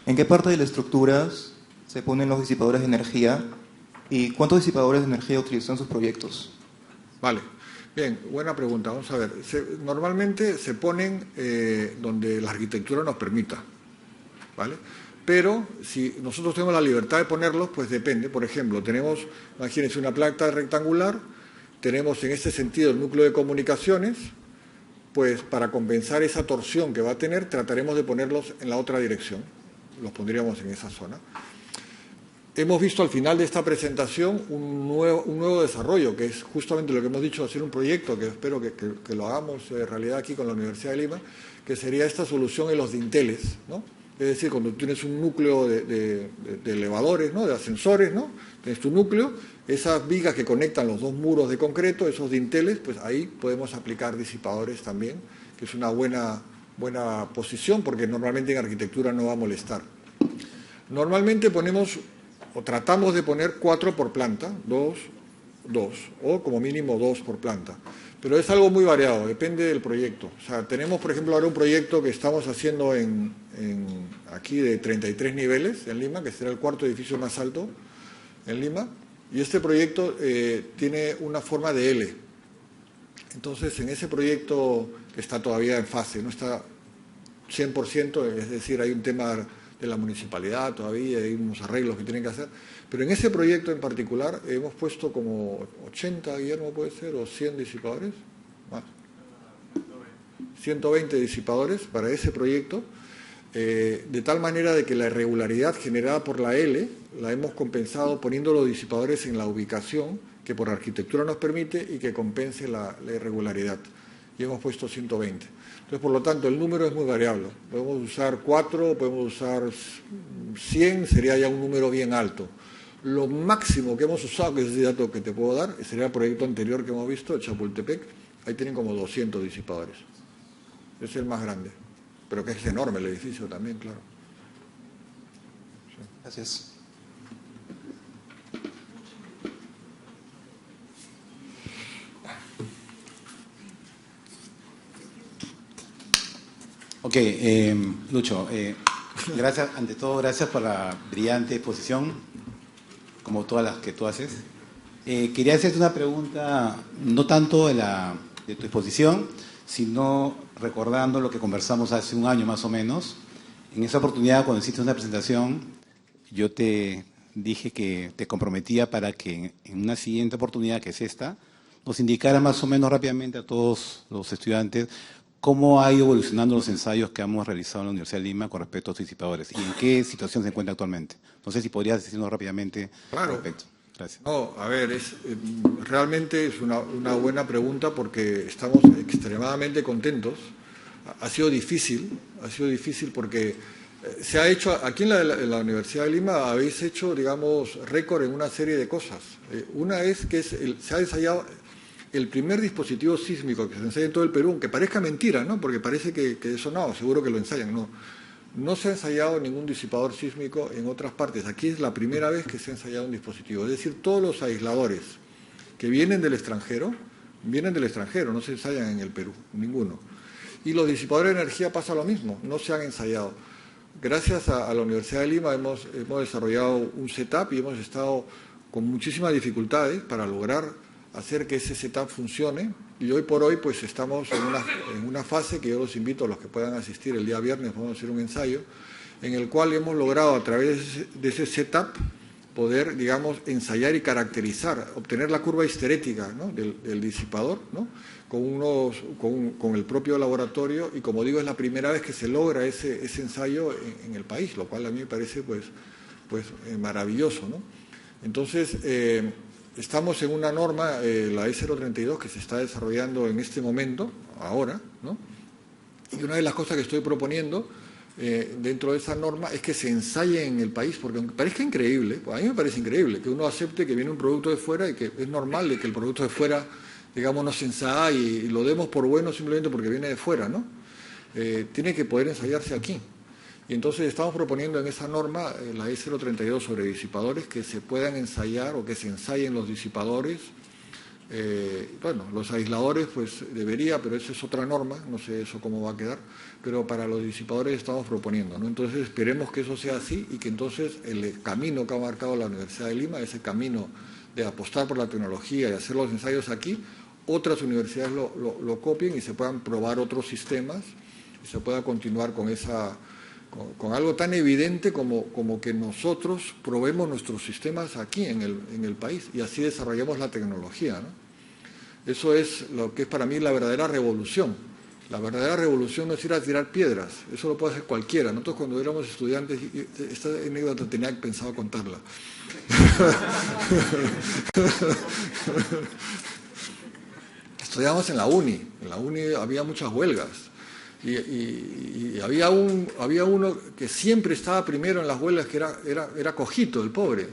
H: ¿en qué parte de la estructura se ponen los disipadores de energía y cuántos disipadores de energía utilizan sus proyectos?
C: Vale, bien, buena pregunta. Vamos a ver. Normalmente se ponen donde la arquitectura nos permita, ¿vale? Pero si nosotros tenemos la libertad de ponerlos, pues depende. Por ejemplo, tenemos, imagínense, una planta rectangular, tenemos en este sentido el núcleo de comunicaciones, pues para compensar esa torsión que va a tener, trataremos de ponerlos en la otra dirección. Los pondríamos en esa zona. Hemos visto al final de esta presentación un nuevo desarrollo, que es justamente lo que hemos dicho, hacer un proyecto, que espero que lo hagamos realidad aquí con la Universidad de Lima, que sería esta solución en los dinteles, ¿no? Es decir, cuando tienes un núcleo de elevadores, ¿no? De ascensores, ¿no? Tienes tu núcleo, esas vigas que conectan los dos muros de concreto, esos dinteles, pues ahí podemos aplicar disipadores también, que es una buena posición, porque normalmente en arquitectura no va a molestar. Normalmente ponemos, o tratamos de poner 4 por planta, 2, o como mínimo 2 por planta. Pero es algo muy variado, depende del proyecto. O sea, tenemos, por ejemplo, ahora un proyecto que estamos haciendo aquí de 33 niveles en Lima, que será el 4º edificio más alto en Lima, y este proyecto tiene una forma de L. Entonces, en ese proyecto que está todavía en fase, no está 100%, es decir, hay un tema de la municipalidad todavía, hay unos arreglos que tienen que hacer, pero en ese proyecto en particular hemos puesto como 80, Guillermo, puede ser, o 100 disipadores, más, 120 disipadores para ese proyecto, de tal manera de que la irregularidad generada por la L la hemos compensado poniendo los disipadores en la ubicación que por arquitectura nos permite y que compense la irregularidad. Y hemos puesto 120. Entonces, por lo tanto, el número es muy variable. Podemos usar 4, podemos usar 100, sería ya un número bien alto. Lo máximo que hemos usado, que es el dato que te puedo dar, sería el proyecto anterior que hemos visto, de Chapultepec. Ahí tienen como 200 disipadores. Es el más grande. Pero que es enorme el edificio también, claro. Sí.
H: Gracias.
B: Ok, Lucho, gracias, ante todo, gracias por la brillante exposición, como todas las que tú haces. Quería hacerte una pregunta, no tanto de tu exposición, sino recordando lo que conversamos hace un año más o menos. En esa oportunidad, cuando hiciste una presentación, yo te dije que te comprometía para que en una siguiente oportunidad, que es esta, nos indicara más o menos rápidamente a todos los estudiantes cómo ha ido evolucionando los ensayos que hemos realizado en la Universidad de Lima con respecto a los disipadores y en qué situación se encuentra actualmente. No sé si podrías decirnos rápidamente al respecto. Gracias.
C: No, a ver, realmente es una buena pregunta porque estamos extremadamente contentos. Ha sido difícil porque se ha hecho, aquí en la Universidad de Lima habéis hecho, digamos, récord en una serie de cosas. Una es que se ha ensayado el primer dispositivo sísmico que se ensaya en todo el Perú, aunque parezca mentira, ¿no? Porque parece que eso no, seguro que lo ensayan, no. No se ha ensayado ningún disipador sísmico en otras partes. Aquí es la primera vez que se ha ensayado un dispositivo. Es decir, todos los aisladores que vienen del extranjero, no se ensayan en el Perú, ninguno. Y los disipadores de energía pasa lo mismo, no se han ensayado. Gracias a la Universidad de Lima hemos desarrollado un setup y hemos estado con muchísimas dificultades para lograr hacer que ese setup funcione, y hoy por hoy pues estamos en una fase que yo los invito a los que puedan asistir el día viernes, vamos a hacer un ensayo, en el cual hemos logrado a través de ese setup poder, digamos, ensayar y caracterizar, obtener la curva histerética, ¿no?, del disipador, ¿no?, con el propio laboratorio, y como digo, es la primera vez que se logra ese ensayo en el país, lo cual a mí me parece pues maravilloso, ¿no? Entonces, estamos en una norma, la E032, que se está desarrollando en este momento, ahora, ¿no? Y una de las cosas que estoy proponiendo dentro de esa norma es que se ensaye en el país, porque aunque parezca increíble, pues a mí me parece increíble que uno acepte que viene un producto de fuera y que es normal de que el producto de fuera, digamos, no se ensaye y lo demos por bueno simplemente porque viene de fuera, ¿no? Tiene que poder ensayarse aquí. Y entonces estamos proponiendo en esa norma, la E032 sobre disipadores, que se puedan ensayar o que se ensayen los disipadores. Bueno, los aisladores pues debería, pero esa es otra norma, no sé eso cómo va a quedar, pero para los disipadores estamos proponiendo, ¿no? Entonces esperemos que eso sea así y que entonces el camino que ha marcado la Universidad de Lima, ese camino de apostar por la tecnología y hacer los ensayos aquí, otras universidades lo copien y se puedan probar otros sistemas y se pueda continuar con algo tan evidente como que nosotros probemos nuestros sistemas aquí en el país y así desarrollamos la tecnología, ¿no? Eso es lo que es para mí la verdadera revolución. La verdadera revolución no es ir a tirar piedras, eso lo puede hacer cualquiera. Nosotros cuando éramos estudiantes, esta anécdota tenía pensado contarla. Estudiábamos en la uni había muchas huelgas. Y había uno que siempre estaba primero en las huelgas, que era cojito, el pobre,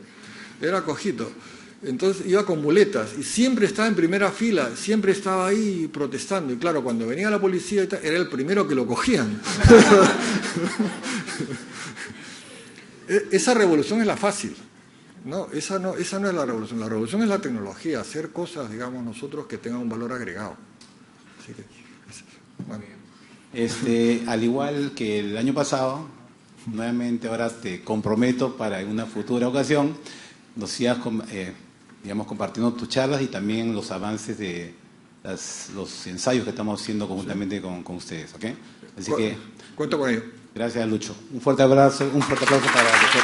C: era cojito. Entonces iba con muletas y siempre estaba en primera fila, siempre estaba ahí protestando. Y claro, cuando venía la policía era el primero que lo cogían. Esa revolución es la fácil, ¿no? Esa no es la revolución. La revolución es la tecnología, hacer cosas, digamos, nosotros que tengan un valor agregado. Así que, bueno.
B: Al igual que el año pasado, nuevamente ahora te comprometo para en una futura ocasión nos sigas compartiendo tus charlas y también los avances de los ensayos que estamos haciendo conjuntamente con ustedes, ¿ok? Así que
C: cuento con ello.
B: Gracias, Lucho. Un fuerte abrazo, un fuerte aplauso para el doctor.